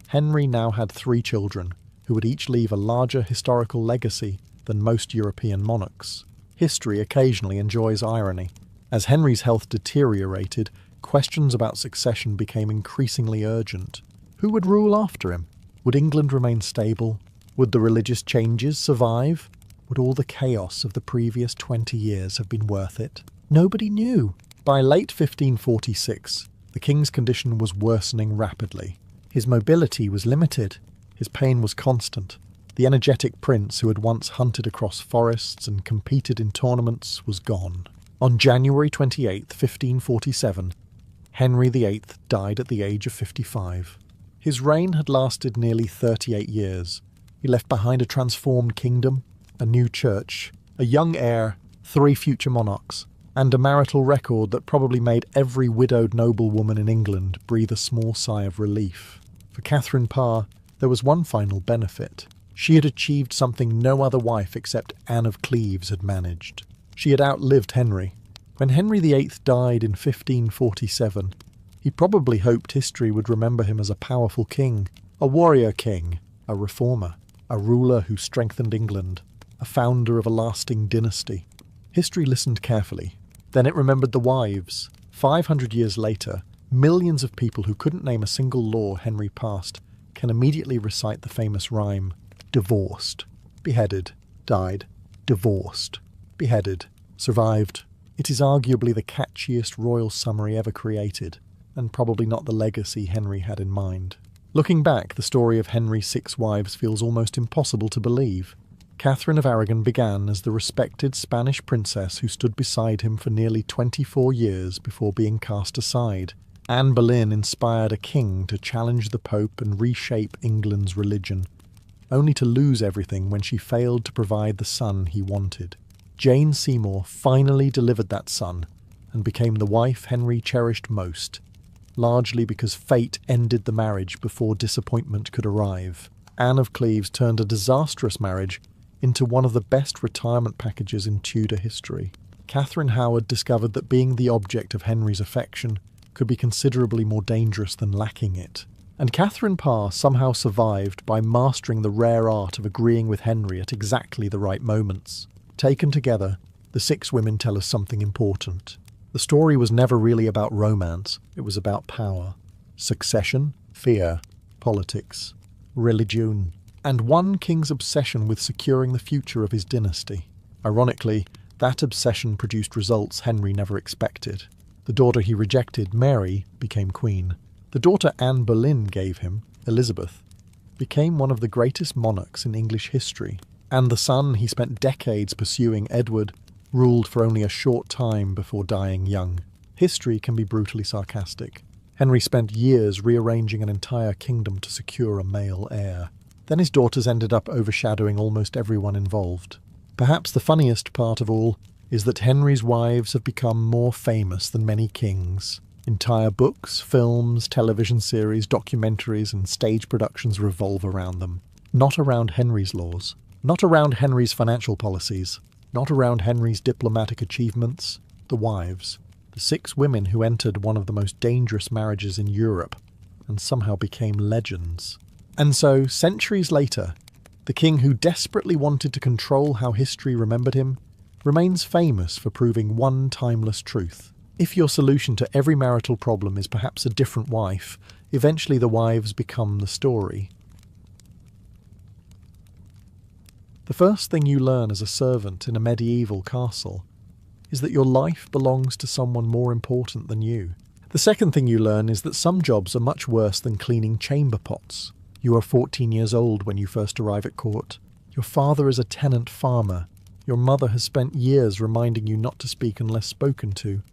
Henry now had 3 children, who would each leave a larger historical legacy than most European monarchs. History occasionally enjoys irony. As Henry's health deteriorated, questions about succession became increasingly urgent. Who would rule after him? Would England remain stable? Would the religious changes survive? Would all the chaos of the previous 20 years have been worth it? Nobody knew. By late 1546, the king's condition was worsening rapidly. His mobility was limited. His pain was constant. The energetic prince who had once hunted across forests and competed in tournaments was gone. On January 28, 1547, Henry VIII died at the age of 55. His reign had lasted nearly 38 years. He left behind a transformed kingdom, a new church, a young heir, 3 future monarchs, and a marital record that probably made every widowed noblewoman in England breathe a small sigh of relief. For Catherine Parr, there was one final benefit. She had achieved something no other wife except Anne of Cleves had managed. She had outlived Henry. When Henry VIII died in 1547, he probably hoped history would remember him as a powerful king, a warrior king, a reformer, a ruler who strengthened England, a founder of a lasting dynasty. History listened carefully. Then it remembered the wives. 500 years later, millions of people who couldn't name a single law Henry passed can immediately recite the famous rhyme: divorced, beheaded, died, divorced, beheaded, survived. It is arguably the catchiest royal summary ever created, and probably not the legacy Henry had in mind. Looking back, the story of Henry's 6 wives feels almost impossible to believe. Catherine of Aragon began as the respected Spanish princess who stood beside him for nearly 24 years before being cast aside. Anne Boleyn inspired a king to challenge the Pope and reshape England's religion, only to lose everything when she failed to provide the son he wanted. Jane Seymour finally delivered that son and became the wife Henry cherished most, largely because fate ended the marriage before disappointment could arrive. Anne of Cleves turned a disastrous marriage into one of the best retirement packages in Tudor history. Catherine Howard discovered that being the object of Henry's affection could be considerably more dangerous than lacking it. And Catherine Parr somehow survived by mastering the rare art of agreeing with Henry at exactly the right moments. Taken together, the 6 women tell us something important. The story was never really about romance, it was about power, succession, fear, politics, religion, and one king's obsession with securing the future of his dynasty. Ironically, that obsession produced results Henry never expected. The daughter he rejected, Mary, became queen. The daughter Anne Boleyn gave him, Elizabeth, became one of the greatest monarchs in English history. And the son he spent decades pursuing, Edward, ruled for only a short time before dying young. History can be brutally sarcastic. Henry spent years rearranging an entire kingdom to secure a male heir. Then his daughters ended up overshadowing almost everyone involved. Perhaps the funniest part of all is that Henry's wives have become more famous than many kings. Entire books, films, television series, documentaries, and stage productions revolve around them. Not around Henry's laws. Not around Henry's financial policies. Not around Henry's diplomatic achievements. The wives. The 6 women who entered one of the most dangerous marriages in Europe and somehow became legends. And so, centuries later, the king who desperately wanted to control how history remembered him remains famous for proving one timeless truth. If your solution to every marital problem is perhaps a different wife, eventually the wives become the story. The first thing you learn as a servant in a medieval castle is that your life belongs to someone more important than you. The second thing you learn is that some jobs are much worse than cleaning chamber pots. You are 14 years old when you first arrive at court. Your father is a tenant farmer. Your mother has spent years reminding you not to speak unless spoken to,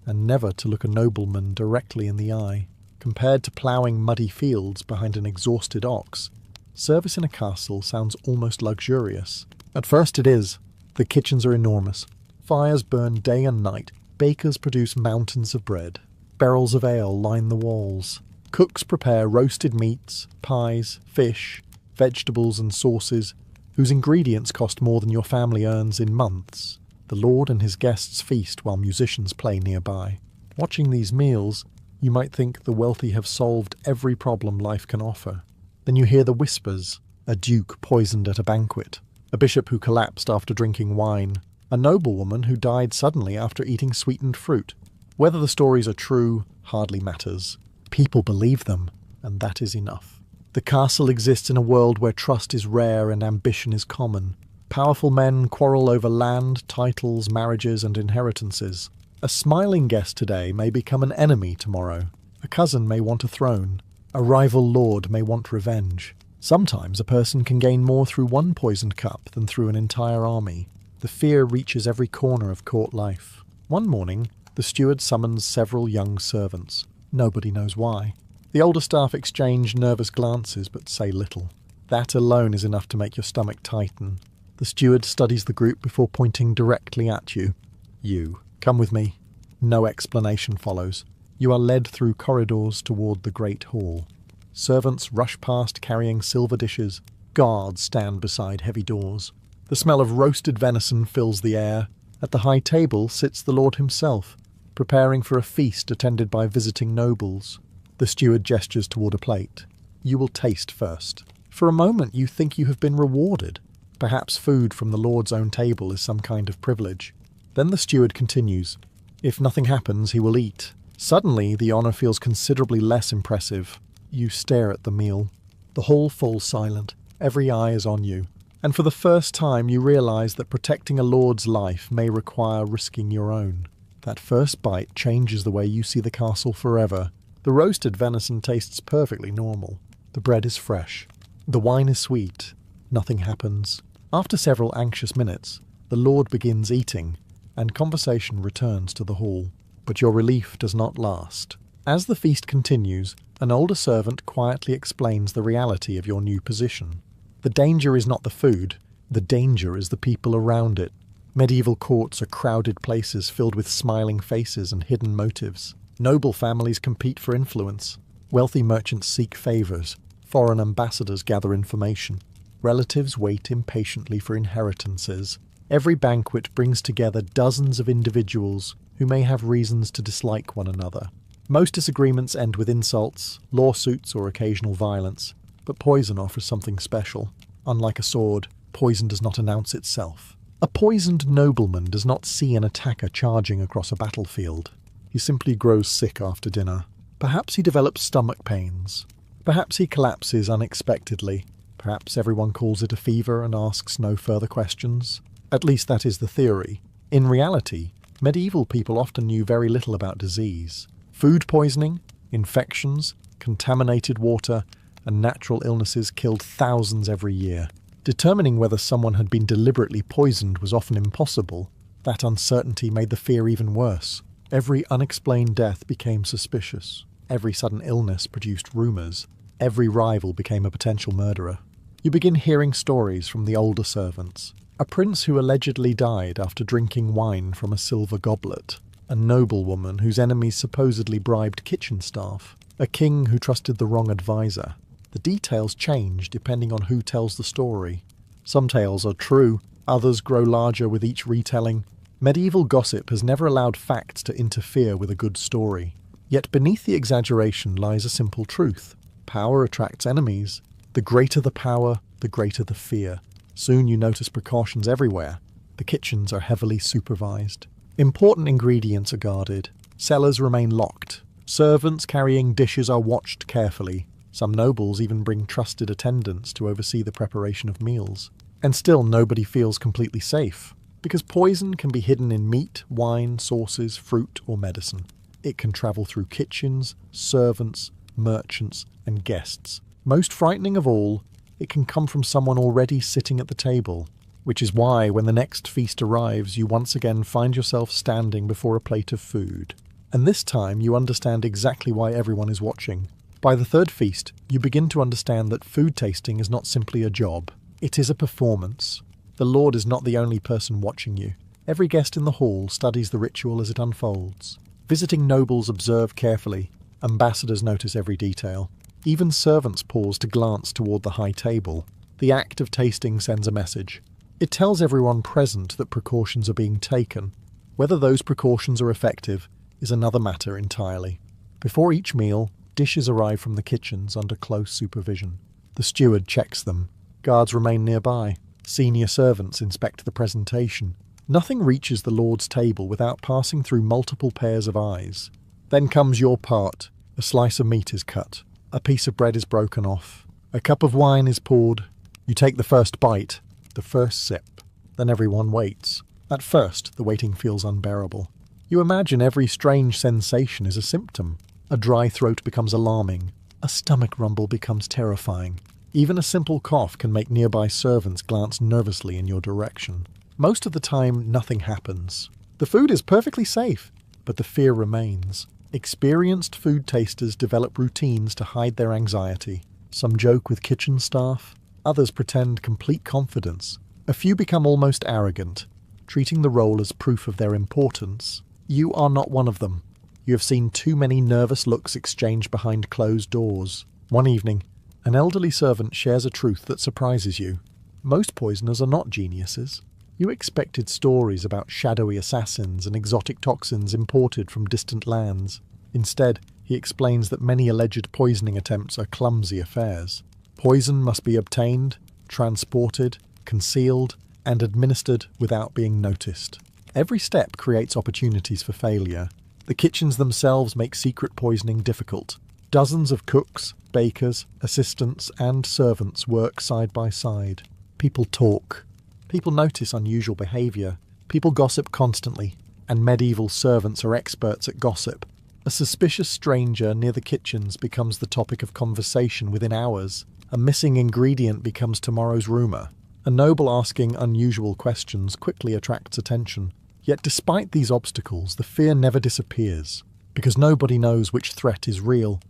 and never to look a nobleman directly in the eye. Compared to ploughing muddy fields behind an exhausted ox, service in a castle sounds almost luxurious. At first it is. The kitchens are enormous. Fires burn day and night. Bakers produce mountains of bread. Barrels of ale line the walls. Cooks prepare roasted meats, pies, fish, vegetables and sauces, whose ingredients cost more than your family earns in months. The lord and his guests feast while musicians play nearby. Watching these meals, you might think the wealthy have solved every problem life can offer. Then you hear the whispers: a duke poisoned at a banquet, a bishop who collapsed after drinking wine, a noblewoman who died suddenly after eating sweetened fruit. Whether the stories are true hardly matters. People believe them, and that is enough. The castle exists in a world where trust is rare and ambition is common. Powerful men quarrel over land, titles, marriages, and inheritances. A smiling guest today may become an enemy tomorrow. A cousin may want a throne. A rival lord may want revenge. Sometimes a person can gain more through one poisoned cup than through an entire army. The fear reaches every corner of court life. One morning, the steward summons several young servants. Nobody knows why. The older staff exchange nervous glances but say little. That alone is enough to make your stomach tighten. The steward studies the group before pointing directly at you. You, come with me. No explanation follows. You are led through corridors toward the great hall. Servants rush past carrying silver dishes. Guards stand beside heavy doors. The smell of roasted venison fills the air. At the high table sits the lord himself, preparing for a feast attended by visiting nobles. The steward gestures toward a plate. You will taste first. For a moment you think you have been rewarded. Perhaps food from the lord's own table is some kind of privilege. Then the steward continues. If nothing happens, he will eat. Suddenly the honour feels considerably less impressive. You stare at the meal. The hall falls silent. Every eye is on you. And for the first time you realise that protecting a lord's life may require risking your own. That first bite changes the way you see the castle forever. The roasted venison tastes perfectly normal. The bread is fresh. The wine is sweet. Nothing happens. After several anxious minutes, the lord begins eating, and conversation returns to the hall. But your relief does not last. As the feast continues, an older servant quietly explains the reality of your new position. The danger is not the food. The danger is the people around it. Medieval courts are crowded places filled with smiling faces and hidden motives. Noble families compete for influence. Wealthy merchants seek favours. Foreign ambassadors gather information. Relatives wait impatiently for inheritances. Every banquet brings together dozens of individuals who may have reasons to dislike one another. Most disagreements end with insults, lawsuits, or occasional violence, but poison offers something special. Unlike a sword, poison does not announce itself. A poisoned nobleman does not see an attacker charging across a battlefield. He simply grows sick after dinner. Perhaps he develops stomach pains. Perhaps he collapses unexpectedly. Perhaps everyone calls it a fever and asks no further questions. At least that is the theory. In reality, medieval people often knew very little about disease. Food poisoning, infections, contaminated water, and natural illnesses killed thousands every year. Determining whether someone had been deliberately poisoned was often impossible. That uncertainty made the fear even worse. Every unexplained death became suspicious. Every sudden illness produced rumours. Every rival became a potential murderer. You begin hearing stories from the older servants. A prince who allegedly died after drinking wine from a silver goblet. A noblewoman whose enemies supposedly bribed kitchen staff. A king who trusted the wrong advisor. The details change depending on who tells the story. Some tales are true, others grow larger with each retelling. Medieval gossip has never allowed facts to interfere with a good story. Yet beneath the exaggeration lies a simple truth. Power attracts enemies. The greater the power, the greater the fear. Soon you notice precautions everywhere. The kitchens are heavily supervised. Important ingredients are guarded. Cellars remain locked. Servants carrying dishes are watched carefully. Some nobles even bring trusted attendants to oversee the preparation of meals. And still nobody feels completely safe, because poison can be hidden in meat, wine, sauces, fruit, or medicine. It can travel through kitchens, servants, merchants, and guests. Most frightening of all, It can come from someone already sitting at the table, which is why when the next feast arrives, you once again find yourself standing before a plate of food. And this time you understand exactly why everyone is watching. By the third feast, you begin to understand that food tasting is not simply a job. It is a performance. The Lord is not the only person watching you. Every guest in the hall studies the ritual as it unfolds. Visiting nobles observe carefully. Ambassadors notice every detail. Even servants pause to glance toward the high table. The act of tasting sends a message. It tells everyone present that precautions are being taken. Whether those precautions are effective is another matter entirely. Before each meal, dishes arrive from the kitchens under close supervision. The steward checks them. Guards remain nearby. Senior servants inspect the presentation. Nothing reaches the Lord's table without passing through multiple pairs of eyes. Then comes your part. A slice of meat is cut. A piece of bread is broken off. A cup of wine is poured. You take the first bite, the first sip. Then everyone waits. At first, the waiting feels unbearable. You imagine every strange sensation is a symptom. A dry throat becomes alarming. A stomach rumble becomes terrifying. Even a simple cough can make nearby servants glance nervously in your direction. Most of the time, nothing happens. The food is perfectly safe, but the fear remains. Experienced food tasters develop routines to hide their anxiety. Some joke with kitchen staff. Others pretend complete confidence. A few become almost arrogant, treating the role as proof of their importance. You are not one of them. You have seen too many nervous looks exchanged behind closed doors. One evening, an elderly servant shares a truth that surprises you. Most poisoners are not geniuses. You expected stories about shadowy assassins and exotic toxins imported from distant lands. Instead, he explains that many alleged poisoning attempts are clumsy affairs. Poison must be obtained, transported, concealed, and administered without being noticed. Every step creates opportunities for failure. The kitchens themselves make secret poisoning difficult. Dozens of cooks, bakers, assistants, and servants work side by side. People talk. People notice unusual behaviour. People gossip constantly, and medieval servants are experts at gossip. A suspicious stranger near the kitchens becomes the topic of conversation within hours. A missing ingredient becomes tomorrow's rumour. A noble asking unusual questions quickly attracts attention. Yet despite these obstacles, the fear never disappears, because nobody knows which threat is real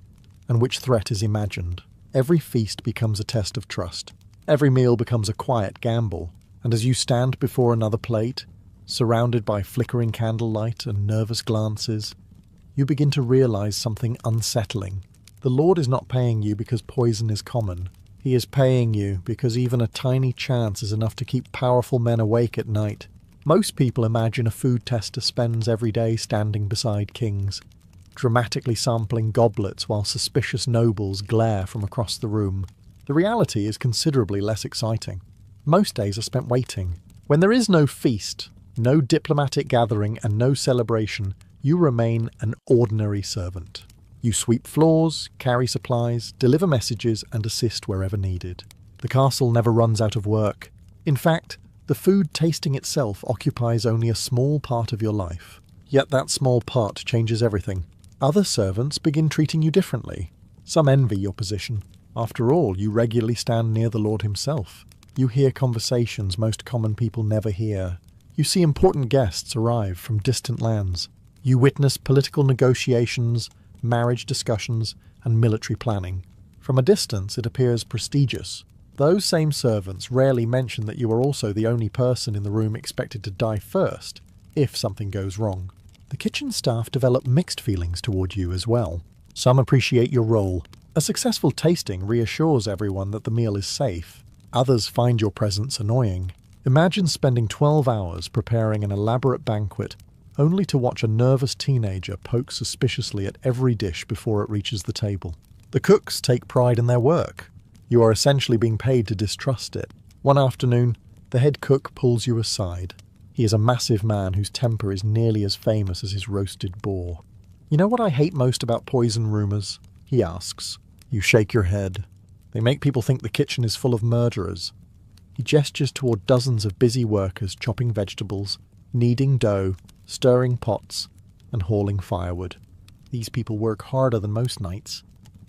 and which threat is imagined. Every feast becomes a test of trust. Every meal becomes a quiet gamble. And as you stand before another plate, surrounded by flickering candlelight and nervous glances, you begin to realize something unsettling. The Lord is not paying you because poison is common. He is paying you because even a tiny chance is enough to keep powerful men awake at night. Most people imagine a food tester spends every day standing beside kings, dramatically sampling goblets while suspicious nobles glare from across the room. The reality is considerably less exciting. Most days are spent waiting. When there is no feast, no diplomatic gathering, and no celebration, you remain an ordinary servant. You sweep floors, carry supplies, deliver messages, and assist wherever needed. The castle never runs out of work. In fact, the food tasting itself occupies only a small part of your life. Yet that small part changes everything. Other servants begin treating you differently. Some envy your position. After all, you regularly stand near the Lord himself. You hear conversations most common people never hear. You see important guests arrive from distant lands. You witness political negotiations, marriage discussions, and military planning. From a distance, it appears prestigious. Those same servants rarely mention that you are also the only person in the room expected to die first, if something goes wrong. The kitchen staff develop mixed feelings toward you as well. Some appreciate your role. A successful tasting reassures everyone that the meal is safe. Others find your presence annoying. Imagine spending 12 hours preparing an elaborate banquet, only to watch a nervous teenager poke suspiciously at every dish before it reaches the table. The cooks take pride in their work. You are essentially being paid to distrust it. One afternoon, the head cook pulls you aside. He is a massive man whose temper is nearly as famous as his roasted boar. "You know what I hate most about poison rumours?" he asks. You shake your head. "They make people think the kitchen is full of murderers." He gestures toward dozens of busy workers chopping vegetables, kneading dough, stirring pots, and hauling firewood. These people work harder than most nights.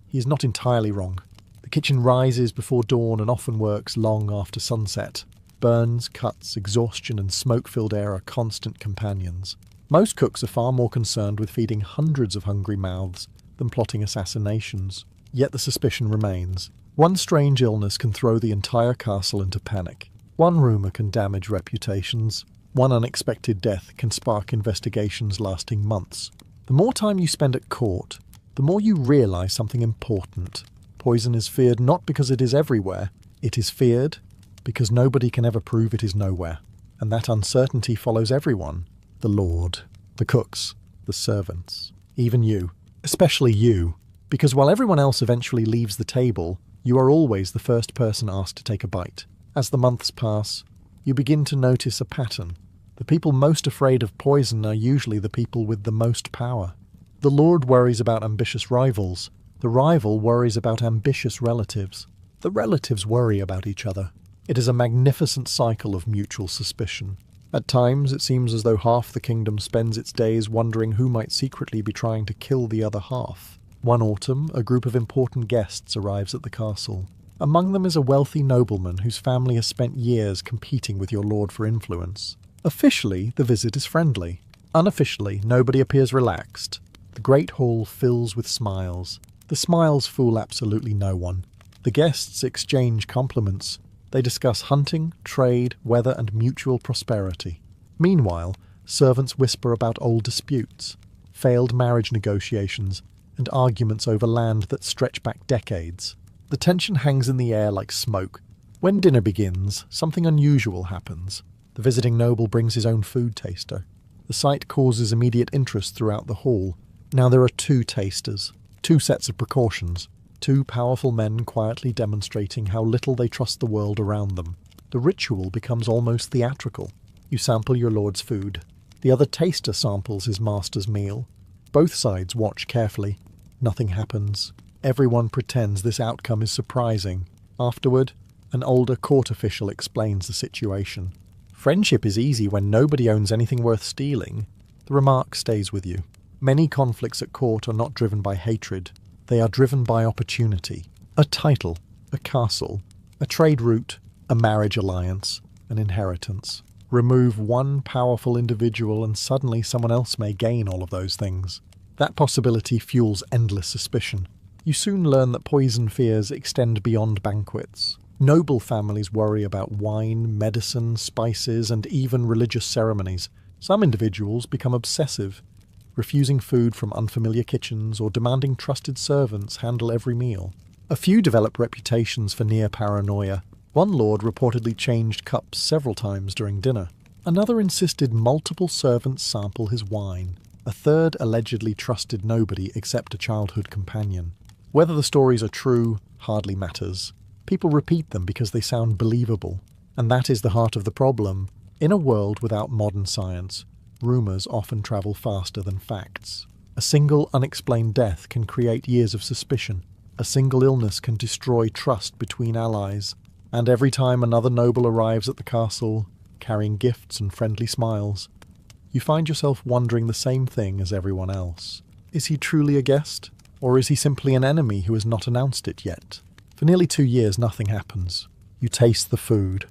He is not entirely wrong. The kitchen rises before dawn and often works long after sunset. Burns, cuts, exhaustion, and smoke-filled air are constant companions. Most cooks are far more concerned with feeding hundreds of hungry mouths than plotting assassinations. Yet the suspicion remains. One strange illness can throw the entire castle into panic. One rumour can damage reputations. One unexpected death can spark investigations lasting months. The more time you spend at court, the more you realise something important. Poison is feared not because it is everywhere. It is feared because nobody can ever prove it is nowhere. And that uncertainty follows everyone. The Lord, the cooks, the servants, even you. Especially you. Because while everyone else eventually leaves the table, you are always the first person asked to take a bite. As the months pass, you begin to notice a pattern. The people most afraid of poison are usually the people with the most power. The Lord worries about ambitious rivals. The rival worries about ambitious relatives. The relatives worry about each other. It is a magnificent cycle of mutual suspicion. At times, it seems as though half the kingdom spends its days wondering who might secretly be trying to kill the other half. One autumn, a group of important guests arrives at the castle. Among them is a wealthy nobleman whose family has spent years competing with your lord for influence. Officially, the visit is friendly. Unofficially, nobody appears relaxed. The great hall fills with smiles. The smiles fool absolutely no one. The guests exchange compliments. They discuss hunting, trade, weather, and mutual prosperity. Meanwhile, servants whisper about old disputes, failed marriage negotiations, and arguments over land that stretch back decades. The tension hangs in the air like smoke. When dinner begins, something unusual happens. The visiting noble brings his own food taster. The sight causes immediate interest throughout the hall. Now there are 2 tasters, 2 sets of precautions, 2 powerful men quietly demonstrating how little they trust the world around them. The ritual becomes almost theatrical. You sample your lord's food. The other taster samples his master's meal. Both sides watch carefully. Nothing happens. Everyone pretends this outcome is surprising. Afterward, an older court official explains the situation. Friendship is easy when nobody owns anything worth stealing. The remark stays with you. Many conflicts at court are not driven by hatred. They are driven by opportunity. A title, a castle, a trade route, a marriage alliance, an inheritance. Remove one powerful individual and suddenly someone else may gain all of those things. That possibility fuels endless suspicion. You soon learn that poison fears extend beyond banquets. Noble families worry about wine, medicine, spices, and even religious ceremonies. Some individuals become obsessive, refusing food from unfamiliar kitchens or demanding trusted servants handle every meal. A few develop reputations for near paranoia. One lord reportedly changed cups several times during dinner. Another insisted multiple servants sample his wine. A third allegedly trusted nobody except a childhood companion. Whether the stories are true hardly matters. People repeat them because they sound believable. And that is the heart of the problem. In a world without modern science, rumours often travel faster than facts. A single unexplained death can create years of suspicion. A single illness can destroy trust between allies. And every time another noble arrives at the castle, carrying gifts and friendly smiles, you find yourself wondering the same thing as everyone else. Is he truly a guest? Or is he simply an enemy who has not announced it yet? For nearly 2 years, nothing happens. You taste the food.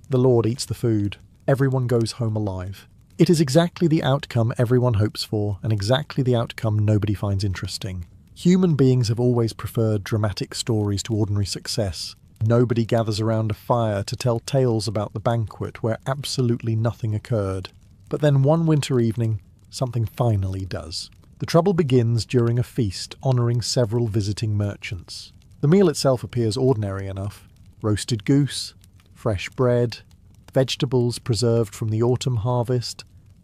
The Lord eats the food. Everyone goes home alive. It is exactly the outcome everyone hopes for, and exactly the outcome nobody finds interesting. Human beings have always preferred dramatic stories to ordinary success. Nobody gathers around a fire to tell tales about the banquet where absolutely nothing occurred. But then one winter evening, something finally does. The trouble begins during a feast honouring several visiting merchants. The meal itself appears ordinary enough. Roasted goose, fresh bread, vegetables preserved from the autumn harvest,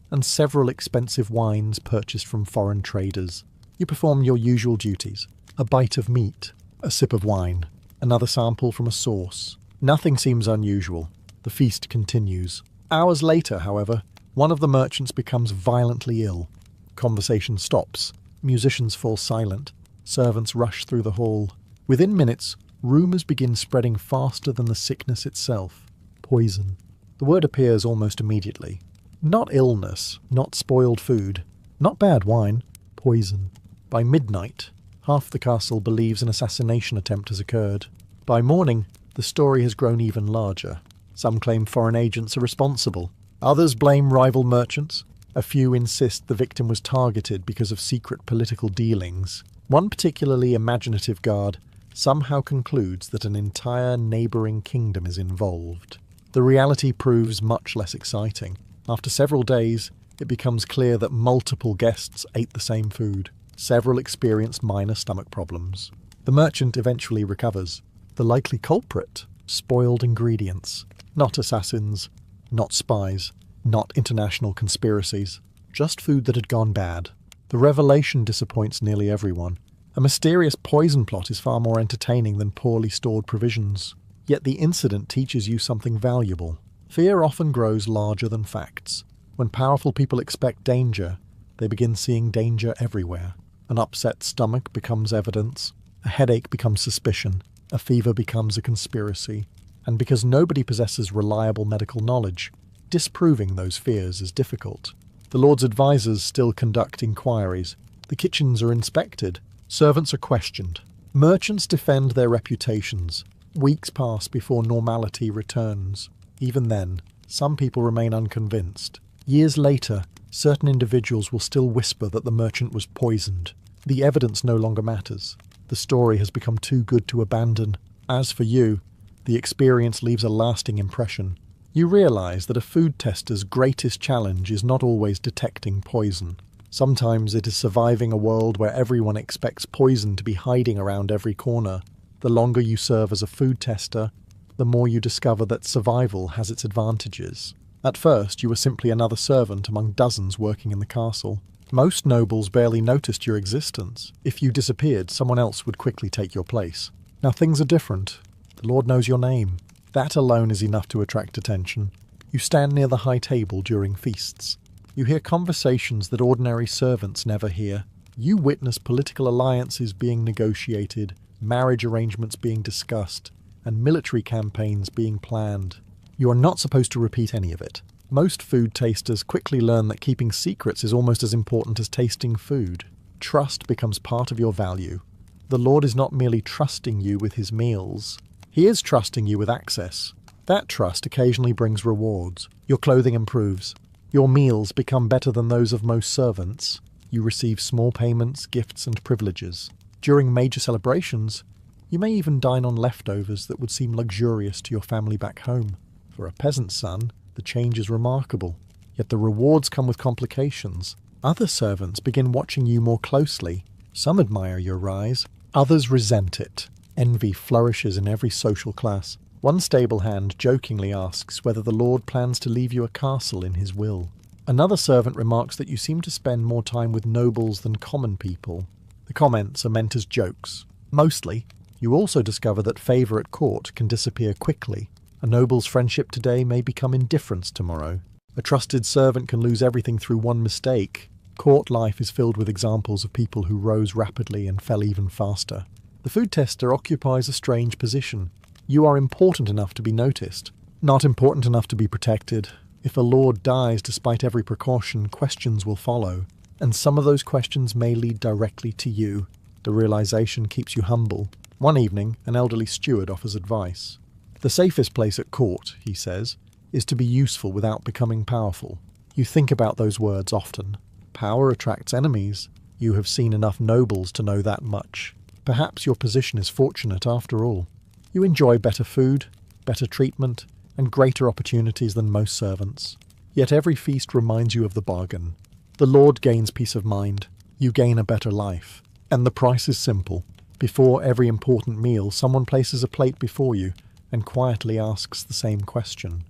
and several expensive wines purchased from foreign traders. You perform your usual duties. A bite of meat, a sip of wine, another sample from a sauce. Nothing seems unusual. The feast continues. Hours later, however, one of the merchants becomes violently ill. Conversation stops. Musicians fall silent. Servants rush through the hall. Within minutes, rumours begin spreading faster than the sickness itself. Poison. The word appears almost immediately. Not illness, not spoiled food, not bad wine. Poison. By midnight, half the castle believes an assassination attempt has occurred. By morning, the story has grown even larger. Some claim foreign agents are responsible. Others blame rival merchants. A few insist the victim was targeted because of secret political dealings. One particularly imaginative guard somehow concludes that an entire neighbouring kingdom is involved. The reality proves much less exciting. After several days, it becomes clear that multiple guests ate the same food. Several experienced minor stomach problems. The merchant eventually recovers. The likely culprit? Spoiled ingredients. Not assassins, not spies, not international conspiracies. Just food that had gone bad. The revelation disappoints nearly everyone. A mysterious poison plot is far more entertaining than poorly stored provisions. Yet the incident teaches you something valuable. Fear often grows larger than facts. When powerful people expect danger, they begin seeing danger everywhere. An upset stomach becomes evidence. A headache becomes suspicion. A fever becomes a conspiracy. And because nobody possesses reliable medical knowledge, disproving those fears is difficult. The Lord's advisors still conduct inquiries. The kitchens are inspected. Servants are questioned. Merchants defend their reputations. Weeks pass before normality returns. Even then, some people remain unconvinced. Years later, certain individuals will still whisper that the merchant was poisoned. The evidence no longer matters. The story has become too good to abandon. As for you, the experience leaves a lasting impression. You realize that a food tester's greatest challenge is not always detecting poison. Sometimes it is surviving a world where everyone expects poison to be hiding around every corner. The longer you serve as a food tester, the more you discover that survival has its advantages. At first, you were simply another servant among dozens working in the castle. Most nobles barely noticed your existence. If you disappeared, someone else would quickly take your place. Now things are different. The Lord knows your name. That alone is enough to attract attention. You stand near the high table during feasts. You hear conversations that ordinary servants never hear. You witness political alliances being negotiated, marriage arrangements being discussed, and military campaigns being planned. You are not supposed to repeat any of it. Most food tasters quickly learn that keeping secrets is almost as important as tasting food. Trust becomes part of your value. The Lord is not merely trusting you with his meals. He is trusting you with access. That trust occasionally brings rewards. Your clothing improves. Your meals become better than those of most servants. You receive small payments, gifts, and privileges. During major celebrations, you may even dine on leftovers that would seem luxurious to your family back home. For a peasant's son, the change is remarkable. Yet the rewards come with complications. Other servants begin watching you more closely. Some admire your rise. Others resent it. Envy flourishes in every social class. One stable hand jokingly asks whether the Lord plans to leave you a castle in his will. Another servant remarks that you seem to spend more time with nobles than common people. The comments are meant as jokes. Mostly, you also discover that favour at court can disappear quickly. A noble's friendship today may become indifference tomorrow. A trusted servant can lose everything through one mistake. Court life is filled with examples of people who rose rapidly and fell even faster. The food tester occupies a strange position. You are important enough to be noticed, not important enough to be protected. If a lord dies despite every precaution, questions will follow, and some of those questions may lead directly to you. The realization keeps you humble. One evening, an elderly steward offers advice. The safest place at court, he says, is to be useful without becoming powerful. You think about those words often. Power attracts enemies. You have seen enough nobles to know that much. Perhaps your position is fortunate after all. You enjoy better food, better treatment, and greater opportunities than most servants. Yet every feast reminds you of the bargain. The Lord gains peace of mind. You gain a better life. And the price is simple. Before every important meal, someone places a plate before you and quietly asks the same question.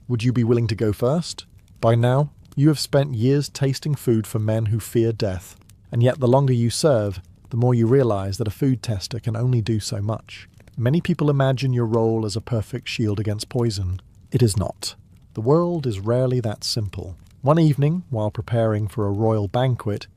Would you be willing to go first? By now, you have spent years tasting food for men who fear death. And yet the longer you serve, the more you realize that a food tester can only do so much. Many people imagine your role as a perfect shield against poison. It is not. The world is rarely that simple. One evening, while preparing for a royal banquet,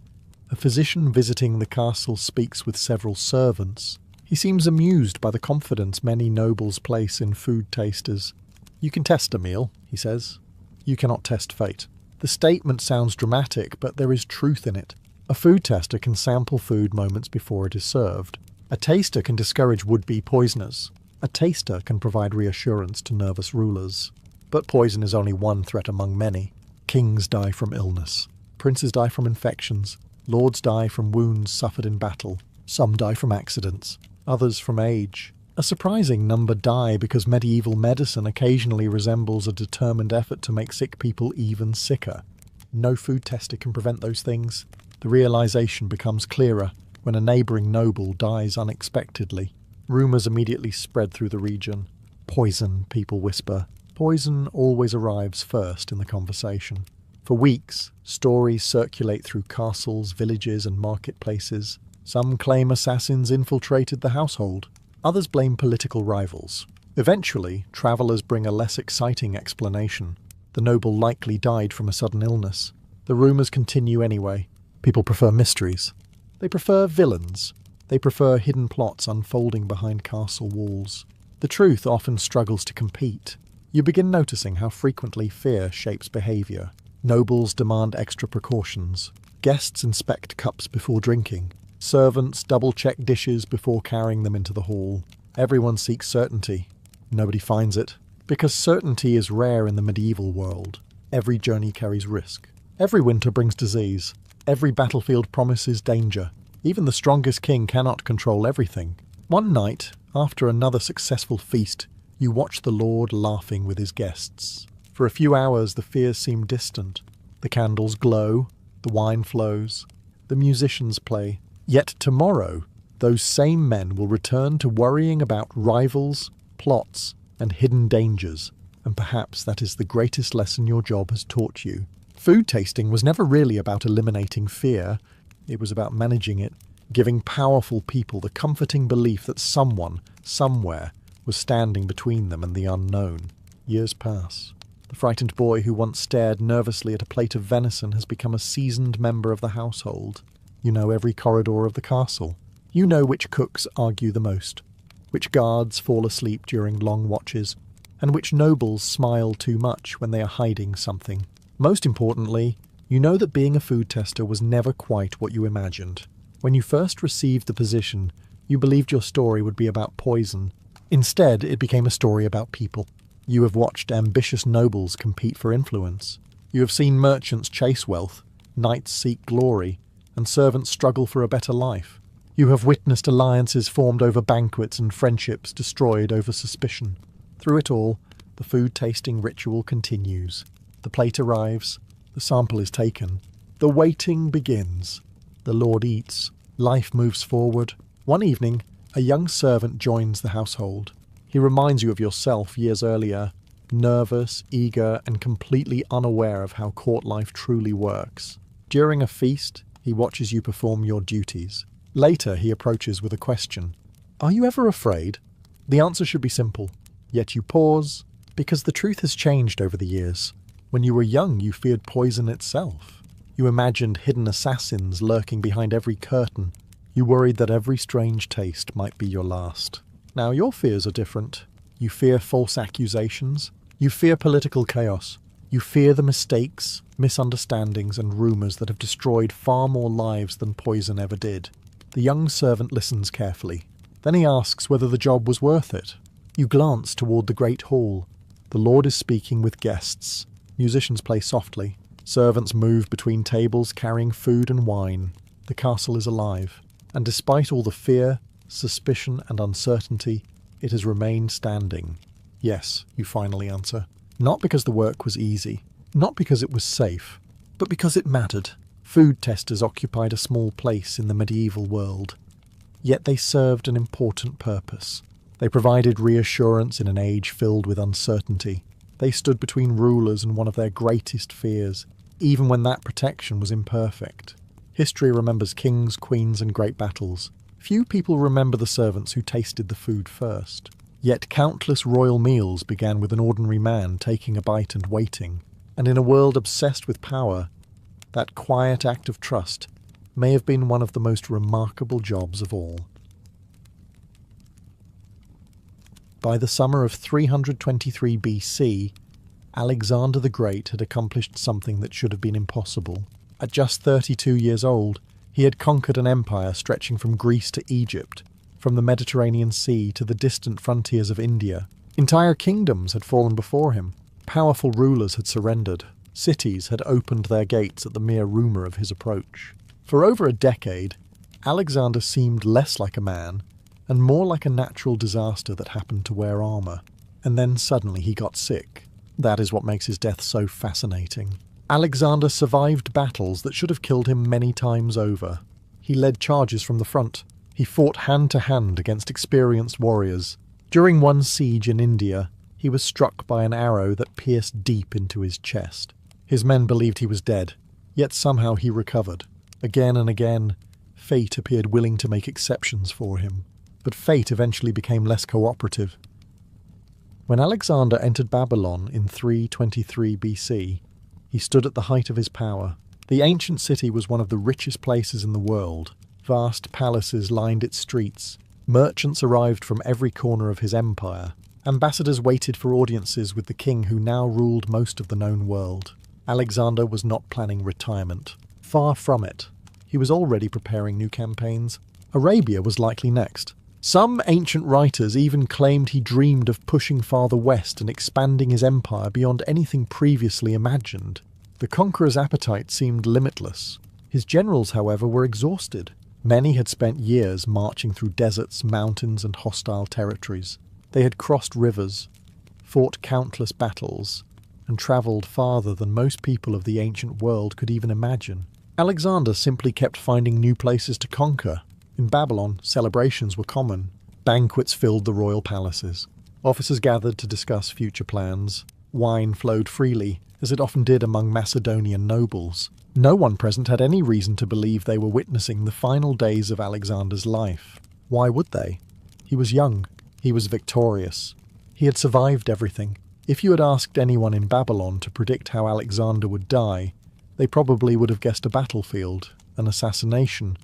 a physician visiting the castle speaks with several servants. He seems amused by the confidence many nobles place in food tasters. You can test a meal, he says. You cannot test fate. The statement sounds dramatic, but there is truth in it. A food tester can sample food moments before it is served. A taster can discourage would-be poisoners. A taster can provide reassurance to nervous rulers. But poison is only one threat among many. Kings die from illness. Princes die from infections. Lords die from wounds suffered in battle. Some die from accidents. Others from age. A surprising number die because medieval medicine occasionally resembles a determined effort to make sick people even sicker. No food tester can prevent those things. The realization becomes clearer when a neighbouring noble dies unexpectedly. Rumours immediately spread through the region. Poison, people whisper. Poison always arrives first in the conversation. For weeks, stories circulate through castles, villages, and marketplaces. Some claim assassins infiltrated the household. Others blame political rivals. Eventually, travellers bring a less exciting explanation. The noble likely died from a sudden illness. The rumours continue anyway. People prefer mysteries. They prefer villains. They prefer hidden plots unfolding behind castle walls. The truth often struggles to compete. You begin noticing how frequently fear shapes behaviour. Nobles demand extra precautions. Guests inspect cups before drinking. Servants double-check dishes before carrying them into the hall. Everyone seeks certainty. Nobody finds it. Because certainty is rare in the medieval world. Every journey carries risk. Every winter brings disease. Every battlefield promises danger. Even the strongest king cannot control everything. One night, after another successful feast, you watch the lord laughing with his guests. For a few hours the fears seem distant. The candles glow, the wine flows, the musicians play. Yet tomorrow, those same men will return to worrying about rivals, plots, and hidden dangers. And perhaps that is the greatest lesson your job has taught you. Food tasting was never really about eliminating fear. It was about managing it, giving powerful people the comforting belief that someone, somewhere, was standing between them and the unknown. Years pass. The frightened boy who once stared nervously at a plate of venison has become a seasoned member of the household. You know every corridor of the castle. You know which cooks argue the most, which guards fall asleep during long watches, and which nobles smile too much when they are hiding something. Most importantly, you know that being a food tester was never quite what you imagined. When you first received the position, you believed your story would be about poison. Instead, it became a story about people. You have watched ambitious nobles compete for influence. You have seen merchants chase wealth, knights seek glory, and servants struggle for a better life. You have witnessed alliances formed over banquets and friendships destroyed over suspicion. Through it all, the food tasting ritual continues. The plate arrives, the sample is taken, the waiting begins. The lord eats, life moves forward. One evening, a young servant joins the household. He reminds you of yourself years earlier, nervous, eager, and completely unaware of how court life truly works. During a feast, he watches you perform your duties. Later, he approaches with a question. Are you ever afraid? The answer should be simple. Yet you pause, because the truth has changed over the years. When you were young, you feared poison itself. You imagined hidden assassins lurking behind every curtain. You worried that every strange taste might be your last. Now your fears are different. You fear false accusations. You fear political chaos. You fear the mistakes, misunderstandings, and rumours that have destroyed far more lives than poison ever did. The young servant listens carefully. Then he asks whether the job was worth it. You glance toward the great hall. The lord is speaking with guests. Musicians play softly. Servants move between tables carrying food and wine. The castle is alive. And despite all the fear, suspicion, and uncertainty, it has remained standing. Yes, you finally answer. Not because the work was easy, not because it was safe, but because it mattered. Food testers occupied a small place in the medieval world. Yet they served an important purpose. They provided reassurance in an age filled with uncertainty. They stood between rulers and one of their greatest fears, even when that protection was imperfect. History remembers kings, queens, and great battles. Few people remember the servants who tasted the food first. Yet countless royal meals began with an ordinary man taking a bite and waiting. And in a world obsessed with power, that quiet act of trust may have been one of the most remarkable jobs of all. By the summer of 323 BC, Alexander the Great had accomplished something that should have been impossible. At just 32 years old, he had conquered an empire stretching from Greece to Egypt. from the Mediterranean Sea to the distant frontiers of India. Entire kingdoms had fallen before him. Powerful rulers had surrendered. Cities had opened their gates at the mere rumour of his approach. For over a decade, Alexander seemed less like a man and more like a natural disaster that happened to wear armour. And then suddenly he got sick. That is what makes his death so fascinating. Alexander survived battles that should have killed him many times over. He led charges from the front. He fought hand-to-hand against experienced warriors. During one siege in India, he was struck by an arrow that pierced deep into his chest. His men believed he was dead, yet somehow he recovered. Again and again, fate appeared willing to make exceptions for him. But fate eventually became less cooperative. When Alexander entered Babylon in 323 BC, he stood at the height of his power. The ancient city was one of the richest places in the world. Vast palaces lined its streets. Merchants arrived from every corner of his empire. Ambassadors waited for audiences with the king who now ruled most of the known world. Alexander was not planning retirement. Far from it. He was already preparing new campaigns. Arabia was likely next. Some ancient writers even claimed he dreamed of pushing farther west and expanding his empire beyond anything previously imagined. The conqueror's appetite seemed limitless. His generals, however, were exhausted. Many had spent years marching through deserts, mountains, and hostile territories. They had crossed rivers, fought countless battles, and travelled farther than most people of the ancient world could even imagine. Alexander simply kept finding new places to conquer. In Babylon, celebrations were common. Banquets filled the royal palaces. Officers gathered to discuss future plans. Wine flowed freely, as it often did among Macedonian nobles. No one present had any reason to believe they were witnessing the final days of Alexander's life. Why would they? He was young. He was victorious. He had survived everything. If you had asked anyone in Babylon to predict how Alexander would die, they probably would have guessed a battlefield, an assassination,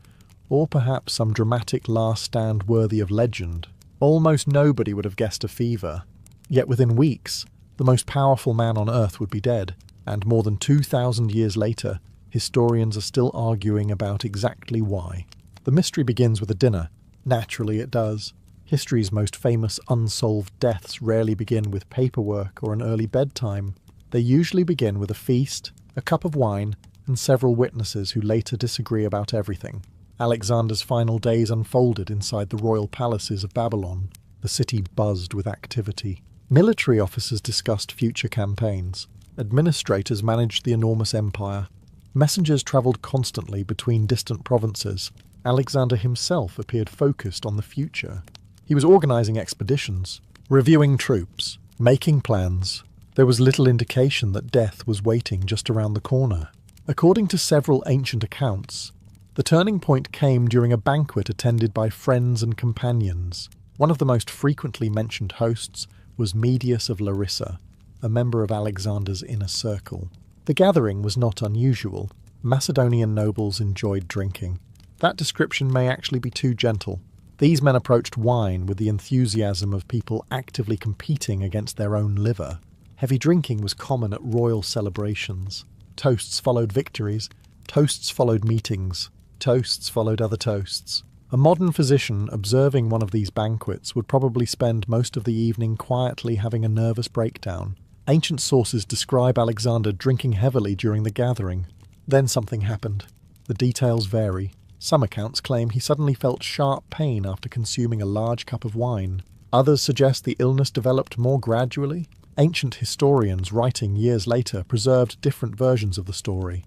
or perhaps some dramatic last stand worthy of legend. Almost nobody would have guessed a fever. Yet within weeks, the most powerful man on earth would be dead, and more than 2,000 years later, historians are still arguing about exactly why. The mystery begins with a dinner. Naturally it does. History's most famous unsolved deaths rarely begin with paperwork or an early bedtime. They usually begin with a feast, a cup of wine, and several witnesses who later disagree about everything. Alexander's final days unfolded inside the royal palaces of Babylon. The city buzzed with activity. Military officers discussed future campaigns. Administrators managed the enormous empire. Messengers travelled constantly between distant provinces. Alexander himself appeared focused on the future. He was organising expeditions, reviewing troops, making plans. There was little indication that death was waiting just around the corner. According to several ancient accounts, the turning point came during a banquet attended by friends and companions. One of the most frequently mentioned hosts was Medius of Larissa, a member of Alexander's inner circle. The gathering was not unusual. Macedonian nobles enjoyed drinking. That description may actually be too gentle. These men approached wine with the enthusiasm of people actively competing against their own liver. Heavy drinking was common at royal celebrations. Toasts followed victories. Toasts followed meetings. Toasts followed other toasts. A modern physician observing one of these banquets would probably spend most of the evening quietly having a nervous breakdown. Ancient sources describe Alexander drinking heavily during the gathering. Then something happened. The details vary. Some accounts claim he suddenly felt sharp pain after consuming a large cup of wine. Others suggest the illness developed more gradually. Ancient historians writing years later preserved different versions of the story,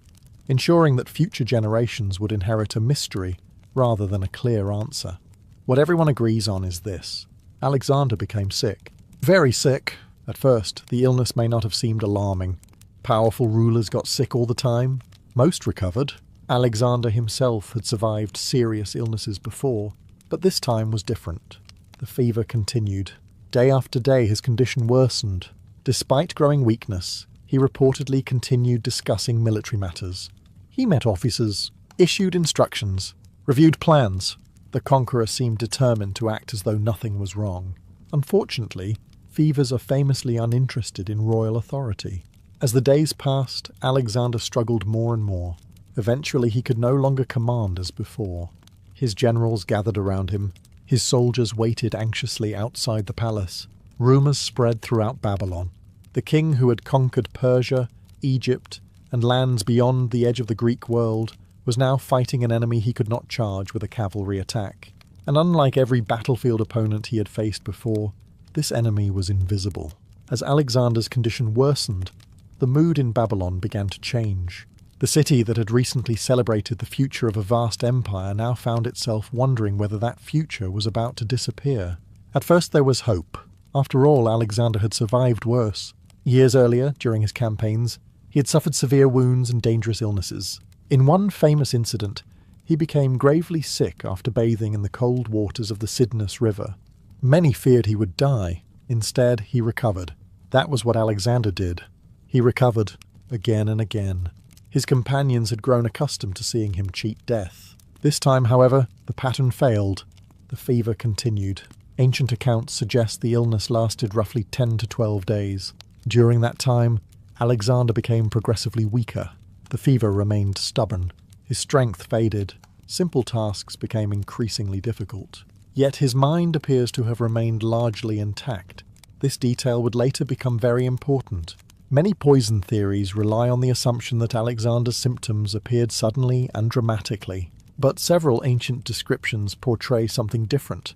ensuring that future generations would inherit a mystery rather than a clear answer. What everyone agrees on is this: Alexander became sick. Very sick. At first, the illness may not have seemed alarming. Powerful rulers got sick all the time. Most recovered. Alexander himself had survived serious illnesses before, but this time was different. The fever continued. Day after day his condition worsened. Despite growing weakness, he reportedly continued discussing military matters. He met officers, issued instructions, reviewed plans. The conqueror seemed determined to act as though nothing was wrong. Unfortunately, fevers are famously uninterested in royal authority. As the days passed, Alexander struggled more and more. Eventually he could no longer command as before. His generals gathered around him. His soldiers waited anxiously outside the palace. Rumors spread throughout Babylon. The king who had conquered Persia, Egypt, and lands beyond the edge of the Greek world was now fighting an enemy he could not charge with a cavalry attack. And unlike every battlefield opponent he had faced before, this enemy was invisible. As Alexander's condition worsened, the mood in Babylon began to change. The city that had recently celebrated the future of a vast empire now found itself wondering whether that future was about to disappear. At first there was hope. After all, Alexander had survived worse. Years earlier, during his campaigns, he had suffered severe wounds and dangerous illnesses. In one famous incident, he became gravely sick after bathing in the cold waters of the Cydnus River. Many feared he would die. Instead, he recovered. That was what Alexander did. He recovered, again and again. His companions had grown accustomed to seeing him cheat death. This time, however, the pattern failed. The fever continued. Ancient accounts suggest the illness lasted roughly 10 to 12 days. During that time, Alexander became progressively weaker. The fever remained stubborn. His strength faded. Simple tasks became increasingly difficult. Yet his mind appears to have remained largely intact. This detail would later become very important. Many poison theories rely on the assumption that Alexander's symptoms appeared suddenly and dramatically, but several ancient descriptions portray something different.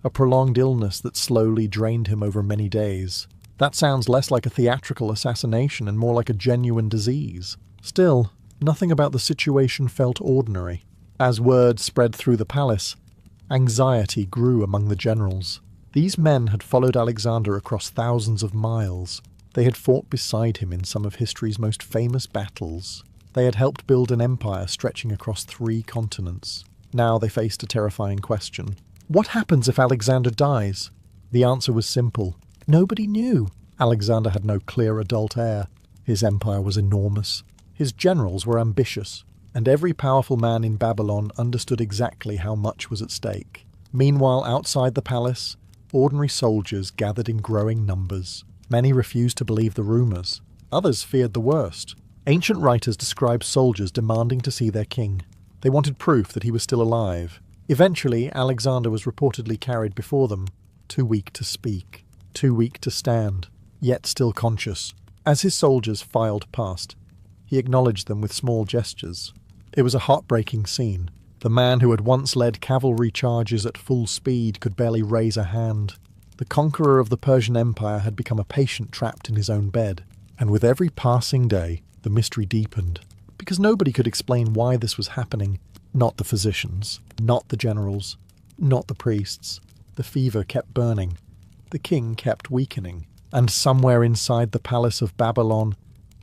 A prolonged illness that slowly drained him over many days. That sounds less like a theatrical assassination and more like a genuine disease. Still, nothing about the situation felt ordinary. As word spread through the palace, anxiety grew among the generals. These men had followed Alexander across thousands of miles. They had fought beside him in some of history's most famous battles. They had helped build an empire stretching across 3 continents. Now they faced a terrifying question. What happens if Alexander dies? The answer was simple. Nobody knew. Alexander had no clear adult heir. His empire was enormous. His generals were ambitious, and every powerful man in Babylon understood exactly how much was at stake. Meanwhile, outside the palace, ordinary soldiers gathered in growing numbers. Many refused to believe the rumors. Others feared the worst. Ancient writers describe soldiers demanding to see their king. They wanted proof that he was still alive. Eventually, Alexander was reportedly carried before them, too weak to speak, too weak to stand, yet still conscious. As his soldiers filed past, he acknowledged them with small gestures. It was a heartbreaking scene. The man who had once led cavalry charges at full speed could barely raise a hand. The conqueror of the Persian Empire had become a patient trapped in his own bed. And with every passing day, the mystery deepened. Because nobody could explain why this was happening. Not the physicians, not the generals, not the priests. The fever kept burning. The king kept weakening. And somewhere inside the palace of Babylon,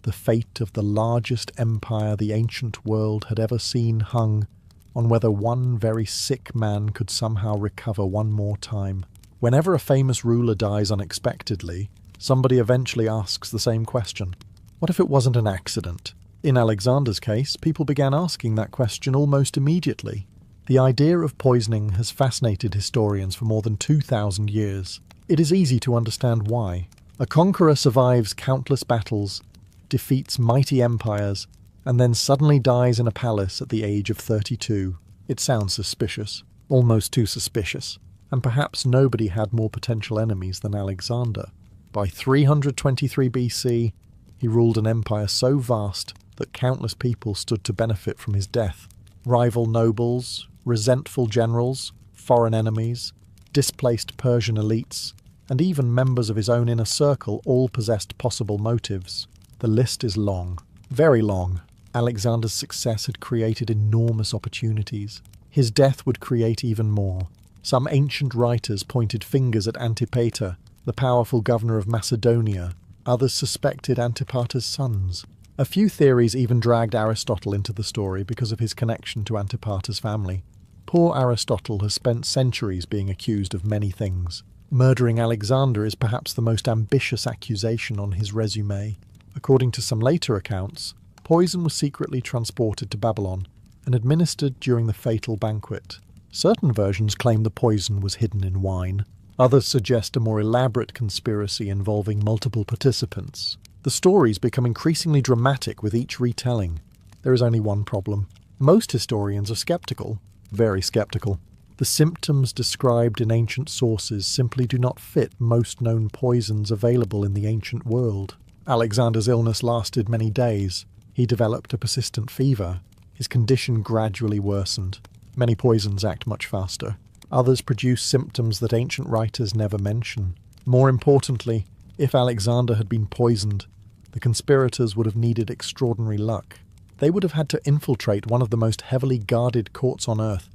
the fate of the largest empire the ancient world had ever seen hung on whether one very sick man could somehow recover one more time. Whenever a famous ruler dies unexpectedly, somebody eventually asks the same question. What if it wasn't an accident? In Alexander's case, people began asking that question almost immediately. The idea of poisoning has fascinated historians for more than 2,000 years. It is easy to understand why. A conqueror survives countless battles, defeats mighty empires, and then suddenly dies in a palace at the age of 32. It sounds suspicious, almost too suspicious. And perhaps nobody had more potential enemies than Alexander. By 323 BC, he ruled an empire so vast that countless people stood to benefit from his death. Rival nobles, resentful generals, foreign enemies, displaced Persian elites, and even members of his own inner circle all possessed possible motives. The list is long, very long. Alexander's success had created enormous opportunities. His death would create even more. Some ancient writers pointed fingers at Antipater, the powerful governor of Macedonia. Others suspected Antipater's sons. A few theories even dragged Aristotle into the story because of his connection to Antipater's family. Poor Aristotle has spent centuries being accused of many things. Murdering Alexander is perhaps the most ambitious accusation on his resume. According to some later accounts, poison was secretly transported to Babylon and administered during the fatal banquet. Certain versions claim the poison was hidden in wine. Others suggest a more elaborate conspiracy involving multiple participants. The stories become increasingly dramatic with each retelling. There is only one problem. Most historians are skeptical, very skeptical. The symptoms described in ancient sources simply do not fit most known poisons available in the ancient world. Alexander's illness lasted many days. He developed a persistent fever. His condition gradually worsened. Many poisons act much faster. Others produce symptoms that ancient writers never mention. More importantly, if Alexander had been poisoned, the conspirators would have needed extraordinary luck. They would have had to infiltrate one of the most heavily guarded courts on earth,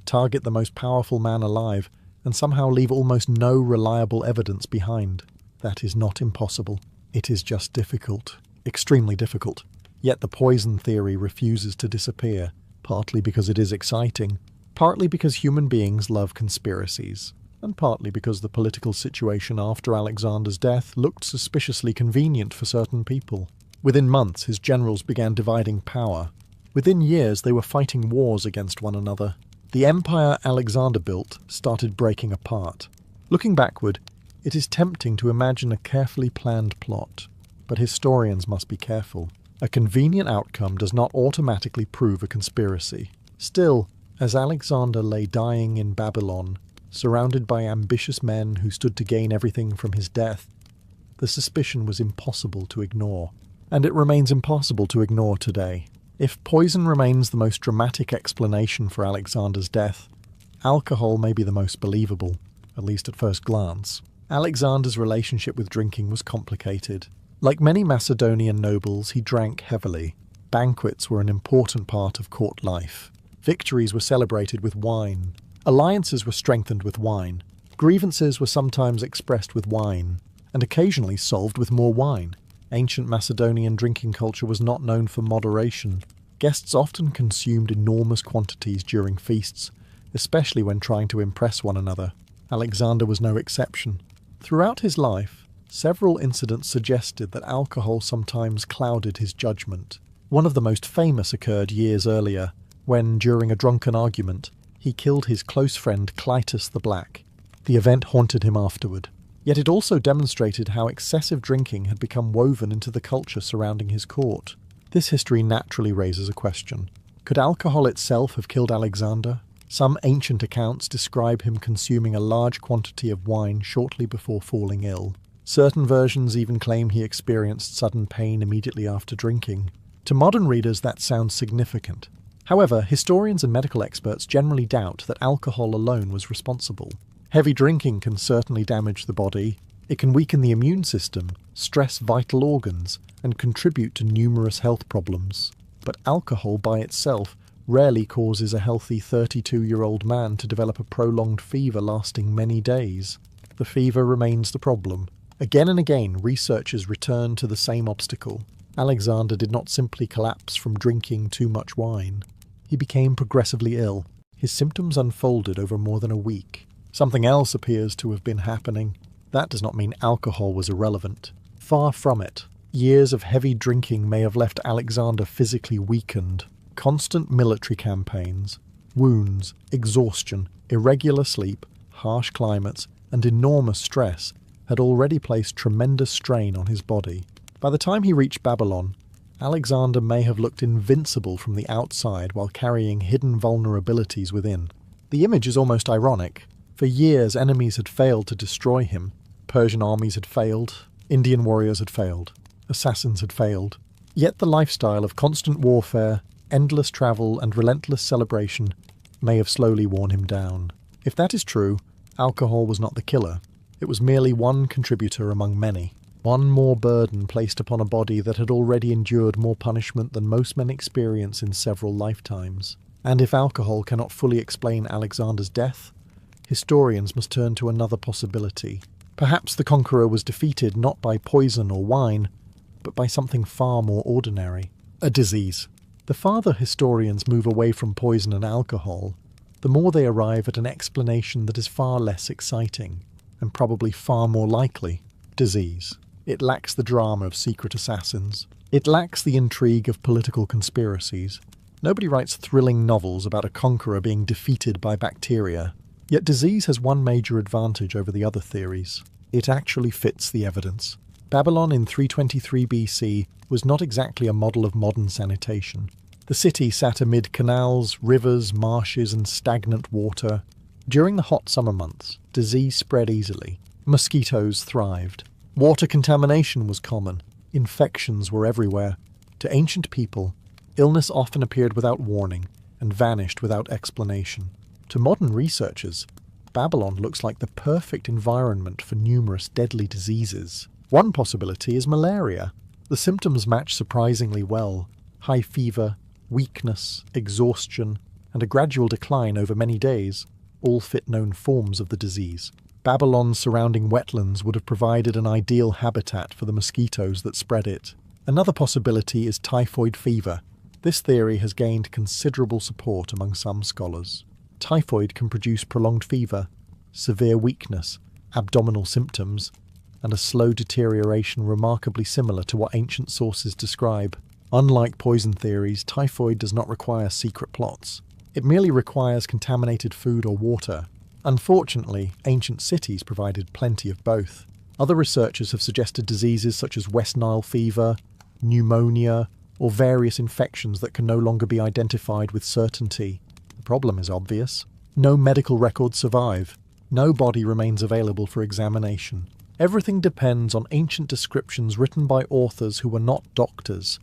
target the most powerful man alive, and somehow leave almost no reliable evidence behind. That is not impossible. It is just difficult. Extremely difficult. Yet the poison theory refuses to disappear, partly because it is exciting, partly because human beings love conspiracies, and partly because the political situation after Alexander's death looked suspiciously convenient for certain people. Within months, his generals began dividing power. Within years, they were fighting wars against one another. The empire Alexander built started breaking apart. Looking backward, it is tempting to imagine a carefully planned plot, but historians must be careful. A convenient outcome does not automatically prove a conspiracy. Still, as Alexander lay dying in Babylon, surrounded by ambitious men who stood to gain everything from his death, the suspicion was impossible to ignore. And it remains impossible to ignore today. If poison remains the most dramatic explanation for Alexander's death, alcohol may be the most believable, at least at first glance. Alexander's relationship with drinking was complicated. Like many Macedonian nobles, he drank heavily. Banquets were an important part of court life. Victories were celebrated with wine. Alliances were strengthened with wine. Grievances were sometimes expressed with wine, and occasionally solved with more wine. Ancient Macedonian drinking culture was not known for moderation. Guests often consumed enormous quantities during feasts, especially when trying to impress one another. Alexander was no exception. Throughout his life, several incidents suggested that alcohol sometimes clouded his judgment. One of the most famous occurred years earlier, when, during a drunken argument, he killed his close friend Clytus the Black. The event haunted him afterward. Yet it also demonstrated how excessive drinking had become woven into the culture surrounding his court. This history naturally raises a question. Could alcohol itself have killed Alexander? Some ancient accounts describe him consuming a large quantity of wine shortly before falling ill. Certain versions even claim he experienced sudden pain immediately after drinking. To modern readers, that sounds significant. However, historians and medical experts generally doubt that alcohol alone was responsible. Heavy drinking can certainly damage the body. It can weaken the immune system, stress vital organs, and contribute to numerous health problems. But alcohol by itself rarely causes a healthy 32-year-old man to develop a prolonged fever lasting many days. The fever remains the problem. Again and again, researchers return to the same obstacle. Alexander did not simply collapse from drinking too much wine. He became progressively ill. His symptoms unfolded over more than a week. Something else appears to have been happening. That does not mean alcohol was irrelevant. Far from it. Years of heavy drinking may have left Alexander physically weakened. Constant military campaigns, wounds, exhaustion, irregular sleep, harsh climates, and enormous stress had already placed tremendous strain on his body. By the time he reached Babylon, Alexander may have looked invincible from the outside while carrying hidden vulnerabilities within. The image is almost ironic. For years, enemies had failed to destroy him. Persian armies had failed. Indian warriors had failed. Assassins had failed. Yet the lifestyle of constant warfare, endless travel, and relentless celebration may have slowly worn him down. If that is true, alcohol was not the killer. It was merely one contributor among many. One more burden placed upon a body that had already endured more punishment than most men experience in several lifetimes. And if alcohol cannot fully explain Alexander's death, historians must turn to another possibility. Perhaps the conqueror was defeated not by poison or wine, but by something far more ordinary. A disease. The farther historians move away from poison and alcohol, the more they arrive at an explanation that is far less exciting, and probably far more likely. Disease. It lacks the drama of secret assassins. It lacks the intrigue of political conspiracies. Nobody writes thrilling novels about a conqueror being defeated by bacteria. Yet disease has one major advantage over the other theories. It actually fits the evidence. Babylon in 323 BC was not exactly a model of modern sanitation. The city sat amid canals, rivers, marshes, and stagnant water. During the hot summer months, disease spread easily. Mosquitoes thrived. Water contamination was common. Infections were everywhere. To ancient people, illness often appeared without warning and vanished without explanation. To modern researchers, Babylon looks like the perfect environment for numerous deadly diseases. One possibility is malaria. The symptoms match surprisingly well: high fever, weakness, exhaustion, and a gradual decline over many days, all fit known forms of the disease. Babylon's surrounding wetlands would have provided an ideal habitat for the mosquitoes that spread it. Another possibility is typhoid fever. This theory has gained considerable support among some scholars. Typhoid can produce prolonged fever, severe weakness, abdominal symptoms, and a slow deterioration remarkably similar to what ancient sources describe. Unlike poison theories, typhoid does not require secret plots. It merely requires contaminated food or water. Unfortunately, ancient cities provided plenty of both. Other researchers have suggested diseases such as West Nile fever, pneumonia, or various infections that can no longer be identified with certainty. The problem is obvious. No medical records survive. No body remains available for examination. Everything depends on ancient descriptions written by authors who were not doctors,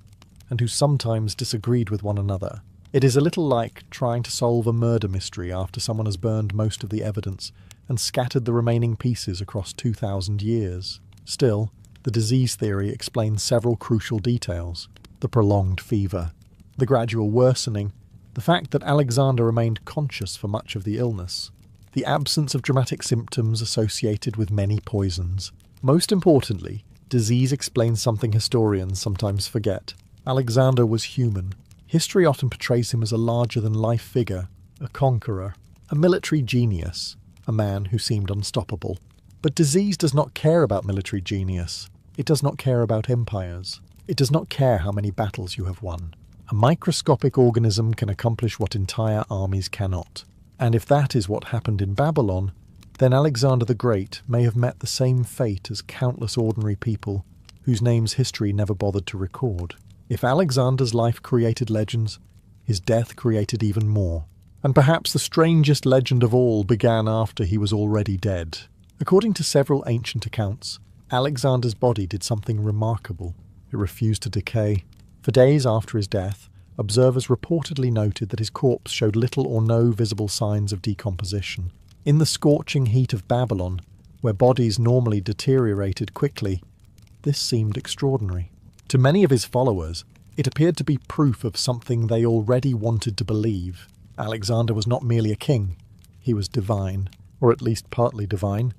and who sometimes disagreed with one another. It is a little like trying to solve a murder mystery after someone has burned most of the evidence and scattered the remaining pieces across 2,000 years. Still, the disease theory explains several crucial details: the prolonged fever, the gradual worsening, the fact that Alexander remained conscious for much of the illness, the absence of dramatic symptoms associated with many poisons. Most importantly, disease explains something historians sometimes forget. Alexander was human. History often portrays him as a larger-than-life figure, a conqueror, a military genius, a man who seemed unstoppable. But disease does not care about military genius. It does not care about empires. It does not care how many battles you have won. A microscopic organism can accomplish what entire armies cannot. And if that is what happened in Babylon, then Alexander the Great may have met the same fate as countless ordinary people whose names history never bothered to record. If Alexander's life created legends, his death created even more. And perhaps the strangest legend of all began after he was already dead. According to several ancient accounts, Alexander's body did something remarkable. It refused to decay. For days after his death, observers reportedly noted that his corpse showed little or no visible signs of decomposition. In the scorching heat of Babylon, where bodies normally deteriorated quickly, this seemed extraordinary. To many of his followers, it appeared to be proof of something they already wanted to believe. Alexander was not merely a king, he was divine, or at least partly divine.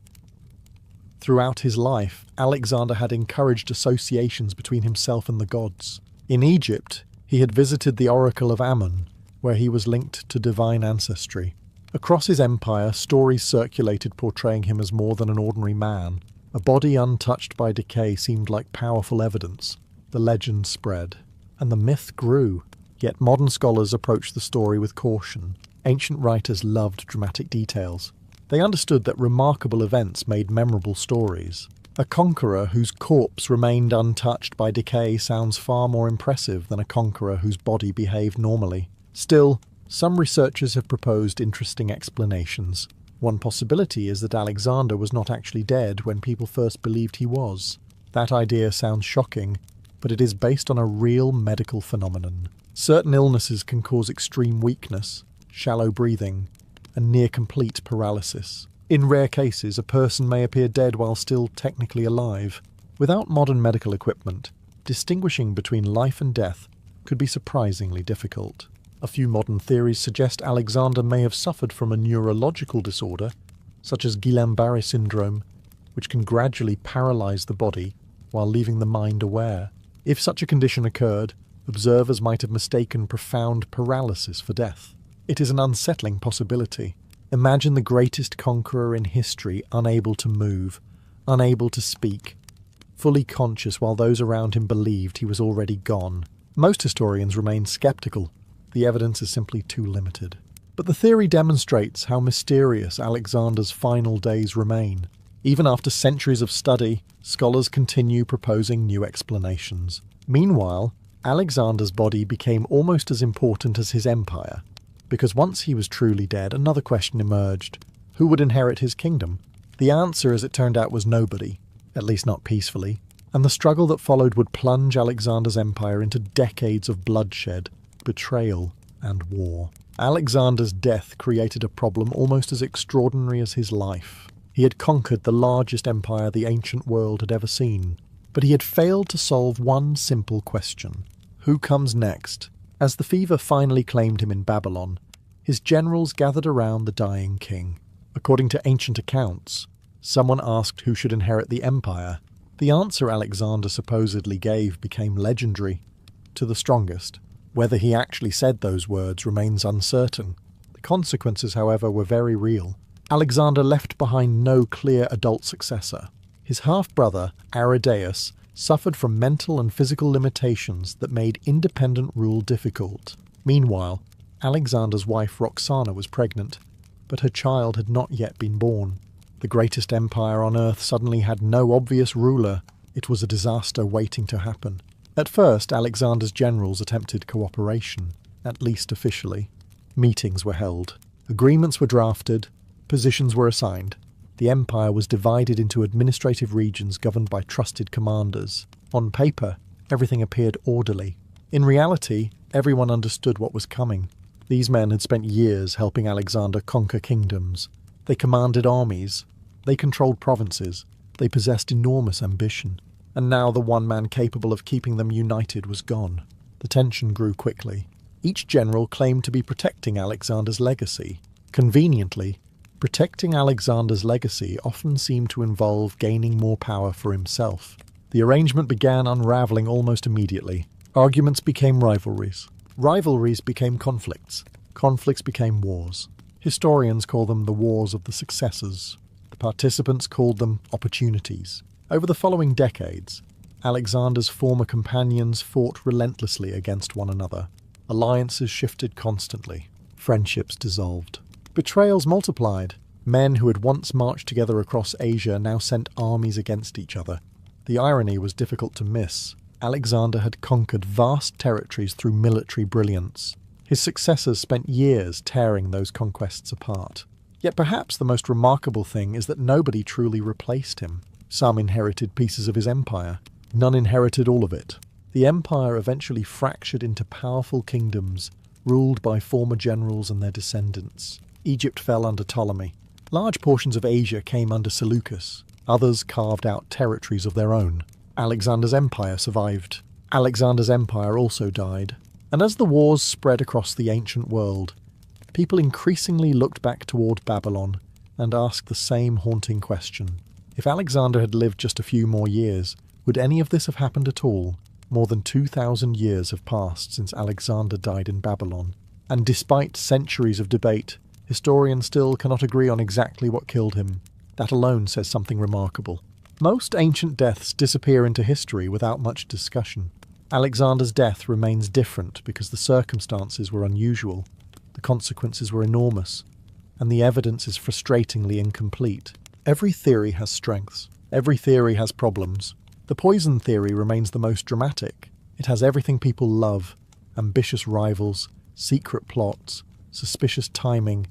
Throughout his life, Alexander had encouraged associations between himself and the gods. In Egypt, he had visited the oracle of Ammon, where he was linked to divine ancestry. Across his empire, stories circulated portraying him as more than an ordinary man. A body untouched by decay seemed like powerful evidence. The legend spread, and the myth grew. Yet modern scholars approached the story with caution. Ancient writers loved dramatic details. They understood that remarkable events made memorable stories. A conqueror whose corpse remained untouched by decay sounds far more impressive than a conqueror whose body behaved normally. Still, some researchers have proposed interesting explanations. One possibility is that Alexander was not actually dead when people first believed he was. That idea sounds shocking, but it is based on a real medical phenomenon. Certain illnesses can cause extreme weakness, shallow breathing, and near-complete paralysis. In rare cases, a person may appear dead while still technically alive. Without modern medical equipment, distinguishing between life and death could be surprisingly difficult. A few modern theories suggest Alexander may have suffered from a neurological disorder, such as Guillain-Barré syndrome, which can gradually paralyze the body while leaving the mind aware. If such a condition occurred, observers might have mistaken profound paralysis for death. It is an unsettling possibility. Imagine the greatest conqueror in history unable to move, unable to speak, fully conscious while those around him believed he was already gone. Most historians remain skeptical. The evidence is simply too limited. But the theory demonstrates how mysterious Alexander's final days remain. Even after centuries of study, scholars continue proposing new explanations. Meanwhile, Alexander's body became almost as important as his empire, because once he was truly dead, another question emerged. Who would inherit his kingdom? The answer, as it turned out, was nobody, at least not peacefully, and the struggle that followed would plunge Alexander's empire into decades of bloodshed, betrayal, and war. Alexander's death created a problem almost as extraordinary as his life. He had conquered the largest empire the ancient world had ever seen, but he had failed to solve one simple question. Who comes next? As the fever finally claimed him in Babylon, his generals gathered around the dying king. According to ancient accounts, someone asked who should inherit the empire. The answer Alexander supposedly gave became legendary. To the strongest. Whether he actually said those words remains uncertain. The consequences, however, were very real. Alexander left behind no clear adult successor. His half-brother, Aridaeus, suffered from mental and physical limitations that made independent rule difficult. Meanwhile, Alexander's wife Roxana was pregnant, but her child had not yet been born. The greatest empire on earth suddenly had no obvious ruler. It was a disaster waiting to happen. At first, Alexander's generals attempted cooperation, at least officially. Meetings were held. Agreements were drafted. Positions were assigned. The empire was divided into administrative regions governed by trusted commanders. On paper, everything appeared orderly. In reality, everyone understood what was coming. These men had spent years helping Alexander conquer kingdoms. They commanded armies. They controlled provinces. They possessed enormous ambition. And now the one man capable of keeping them united was gone. The tension grew quickly. Each general claimed to be protecting Alexander's legacy. Conveniently, protecting Alexander's legacy often seemed to involve gaining more power for himself. The arrangement began unraveling almost immediately. Arguments became rivalries. Rivalries became conflicts. Conflicts became wars. Historians call them the wars of the successors. The participants called them opportunities. Over the following decades, Alexander's former companions fought relentlessly against one another. Alliances shifted constantly. Friendships dissolved. Betrayals multiplied. Men who had once marched together across Asia now sent armies against each other. The irony was difficult to miss. Alexander had conquered vast territories through military brilliance. His successors spent years tearing those conquests apart. Yet perhaps the most remarkable thing is that nobody truly replaced him. Some inherited pieces of his empire. None inherited all of it. The empire eventually fractured into powerful kingdoms, ruled by former generals and their descendants. Egypt fell under Ptolemy. Large portions of Asia came under Seleucus. Others carved out territories of their own. Alexander's empire survived. Alexander's empire also died. And as the wars spread across the ancient world, people increasingly looked back toward Babylon and asked the same haunting question. If Alexander had lived just a few more years, would any of this have happened at all? More than 2,000 years have passed since Alexander died in Babylon, and despite centuries of debate, historians still cannot agree on exactly what killed him. That alone says something remarkable. Most ancient deaths disappear into history without much discussion. Alexander's death remains different because the circumstances were unusual, the consequences were enormous, and the evidence is frustratingly incomplete. Every theory has strengths. Every theory has problems. The poison theory remains the most dramatic. It has everything people love: ambitious rivals, secret plots, suspicious timing,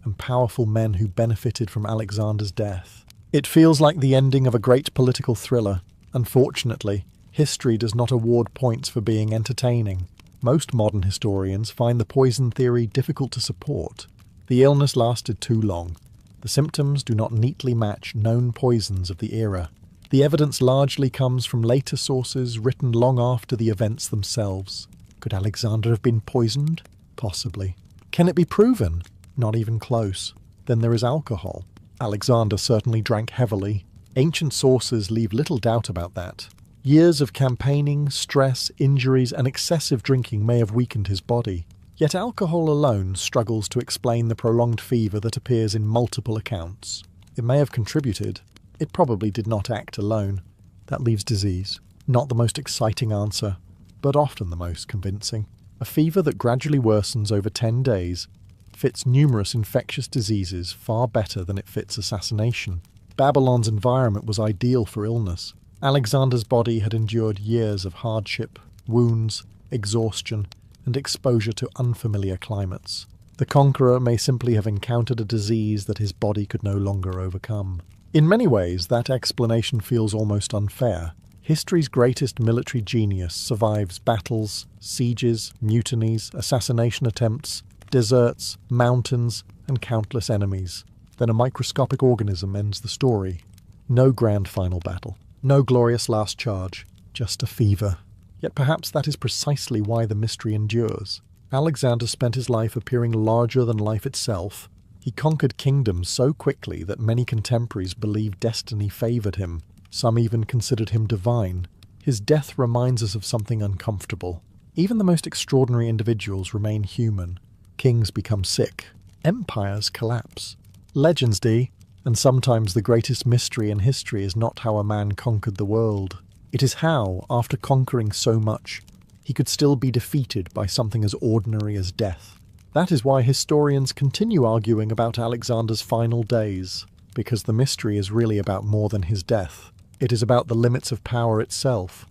and powerful men who benefited from Alexander's death. It feels like the ending of a great political thriller. Unfortunately, history does not award points for being entertaining. Most modern historians find the poison theory difficult to support. The illness lasted too long. The symptoms do not neatly match known poisons of the era. The evidence largely comes from later sources written long after the events themselves. Could Alexander have been poisoned? Possibly. Can it be proven? Not even close. Then there is alcohol. Alexander certainly drank heavily. Ancient sources leave little doubt about that. Years of campaigning, stress, injuries, and excessive drinking may have weakened his body. Yet alcohol alone struggles to explain the prolonged fever that appears in multiple accounts. It may have contributed. It probably did not act alone. That leaves disease. Not the most exciting answer, but often the most convincing. A fever that gradually worsens over 10 days fits numerous infectious diseases far better than it fits assassination. Babylon's environment was ideal for illness. Alexander's body had endured years of hardship, wounds, exhaustion, and exposure to unfamiliar climates. The conqueror may simply have encountered a disease that his body could no longer overcome. In many ways, that explanation feels almost unfair. History's greatest military genius survives battles, sieges, mutinies, assassination attempts, deserts, mountains, and countless enemies. Then a microscopic organism ends the story. No grand final battle. No glorious last charge. Just a fever. Yet perhaps that is precisely why the mystery endures. Alexander spent his life appearing larger than life itself. He conquered kingdoms so quickly that many contemporaries believed destiny favoured him. Some even considered him divine. His death reminds us of something uncomfortable. Even the most extraordinary individuals remain human. Kings become sick. Empires collapse. Legends do, and sometimes the greatest mystery in history is not how a man conquered the world. It is how, after conquering so much, he could still be defeated by something as ordinary as death. That is why historians continue arguing about Alexander's final days, because the mystery is really about more than his death. It is about the limits of power itself.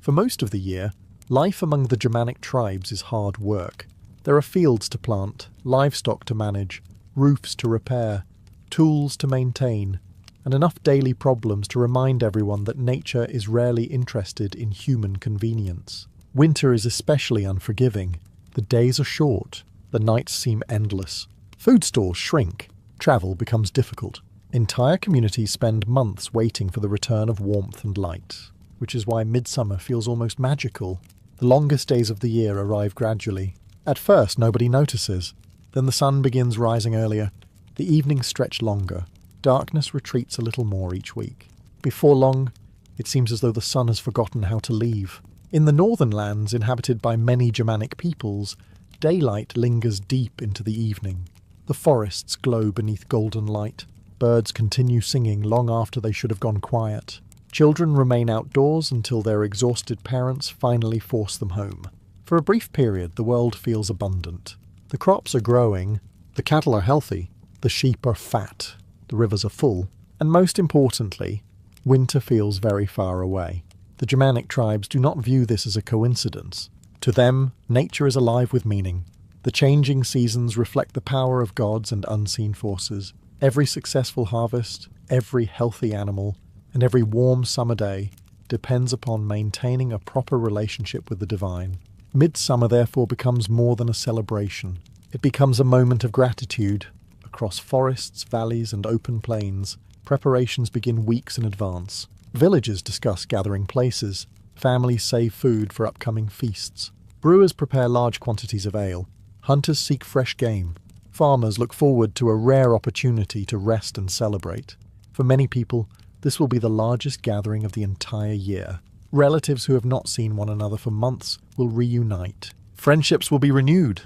For most of the year, life among the Germanic tribes is hard work. There are fields to plant, livestock to manage, roofs to repair, tools to maintain, and enough daily problems to remind everyone that nature is rarely interested in human convenience. Winter is especially unforgiving. The days are short, the nights seem endless. Food stores shrink, travel becomes difficult. Entire communities spend months waiting for the return of warmth and light, which is why midsummer feels almost magical. The longest days of the year arrive gradually. At first, nobody notices. Then the sun begins rising earlier. The evenings stretch longer. Darkness retreats a little more each week. Before long, it seems as though the sun has forgotten how to leave. In the northern lands inhabited by many Germanic peoples, daylight lingers deep into the evening. The forests glow beneath golden light. Birds continue singing long after they should have gone quiet. Children remain outdoors until their exhausted parents finally force them home. For a brief period, the world feels abundant. The crops are growing, the cattle are healthy, the sheep are fat, the rivers are full, and most importantly, winter feels very far away. The Germanic tribes do not view this as a coincidence. To them, nature is alive with meaning. The changing seasons reflect the power of gods and unseen forces. Every successful harvest, every healthy animal, and every warm summer day depends upon maintaining a proper relationship with the divine. Midsummer therefore becomes more than a celebration. It becomes a moment of gratitude. Across forests, valleys, and open plains, preparations begin weeks in advance. Villages discuss gathering places. Families save food for upcoming feasts. Brewers prepare large quantities of ale. Hunters seek fresh game. Farmers look forward to a rare opportunity to rest and celebrate. For many people, this will be the largest gathering of the entire year. Relatives who have not seen one another for months will reunite. Friendships will be renewed.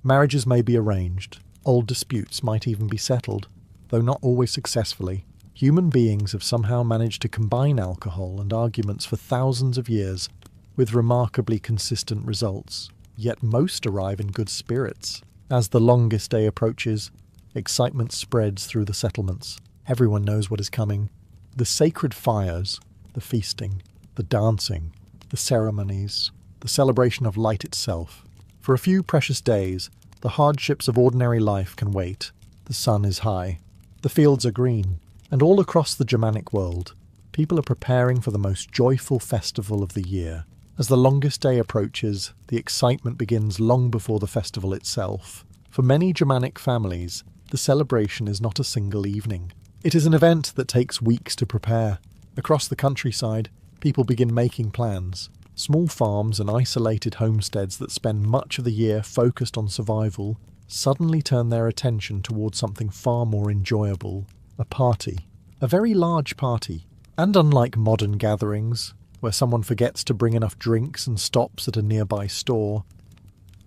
Marriages may be arranged. Old disputes might even be settled. Though not always successfully, human beings have somehow managed to combine alcohol and arguments for thousands of years with remarkably consistent results. Yet most arrive in good spirits. As the longest day approaches, excitement spreads through the settlements. Everyone knows what is coming. The sacred fires, the feasting, the dancing, the ceremonies, the celebration of light itself. For a few precious days, the hardships of ordinary life can wait. The sun is high. The fields are green. And all across the Germanic world, people are preparing for the most joyful festival of the year. As the longest day approaches, the excitement begins long before the festival itself. For many Germanic families, the celebration is not a single evening. It is an event that takes weeks to prepare. Across the countryside, people begin making plans. Small farms and isolated homesteads that spend much of the year focused on survival suddenly turn their attention towards something far more enjoyable. A party. A very large party. And unlike modern gatherings, where someone forgets to bring enough drinks and stops at a nearby store,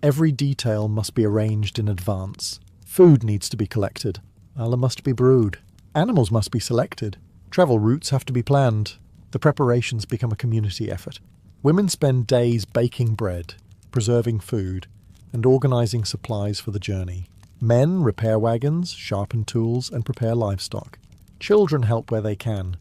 every detail must be arranged in advance. Food needs to be collected. Ale must be brewed. Animals must be selected. Travel routes have to be planned. The preparations become a community effort. Women spend days baking bread, preserving food, and organising supplies for the journey. Men repair wagons, sharpen tools, and prepare livestock. Children help where they can,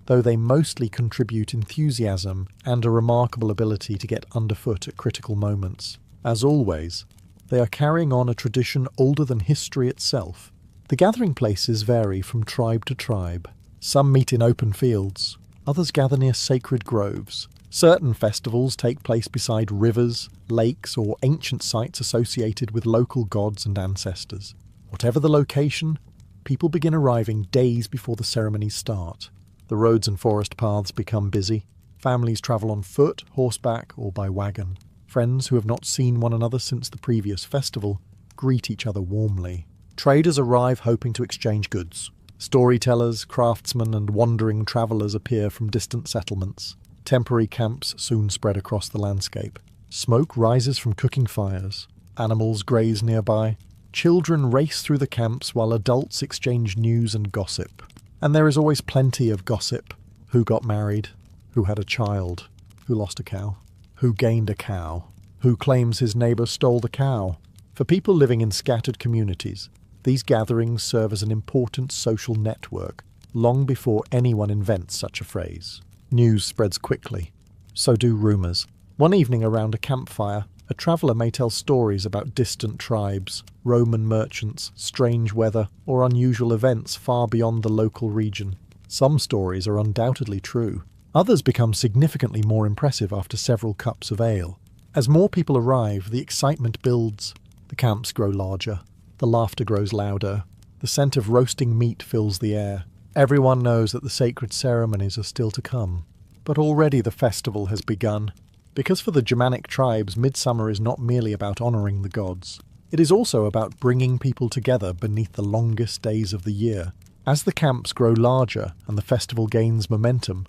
though they mostly contribute enthusiasm and a remarkable ability to get underfoot at critical moments. As always, they are carrying on a tradition older than history itself. The gathering places vary from tribe to tribe. Some meet in open fields, others gather near sacred groves. Certain festivals take place beside rivers, lakes, or ancient sites associated with local gods and ancestors. Whatever the location, people begin arriving days before the ceremonies start. The roads and forest paths become busy. Families travel on foot, horseback, or by wagon. Friends who have not seen one another since the previous festival greet each other warmly. Traders arrive hoping to exchange goods. Storytellers, craftsmen, and wandering travellers appear from distant settlements. Temporary camps soon spread across the landscape. Smoke rises from cooking fires. Animals graze nearby. Children race through the camps while adults exchange news and gossip. And there is always plenty of gossip. Who got married? Who had a child? Who lost a cow? Who gained a cow? Who claims his neighbour stole the cow? For people living in scattered communities, these gatherings serve as an important social network, long before anyone invents such a phrase. News spreads quickly. So do rumours. One evening around a campfire, a traveller may tell stories about distant tribes, Roman merchants, strange weather, or unusual events far beyond the local region. Some stories are undoubtedly true. Others become significantly more impressive after several cups of ale. As more people arrive, the excitement builds. The camps grow larger. The laughter grows louder. The scent of roasting meat fills the air. Everyone knows that the sacred ceremonies are still to come. But already the festival has begun. Because for the Germanic tribes, midsummer is not merely about honouring the gods. It is also about bringing people together beneath the longest days of the year. As the camps grow larger and the festival gains momentum,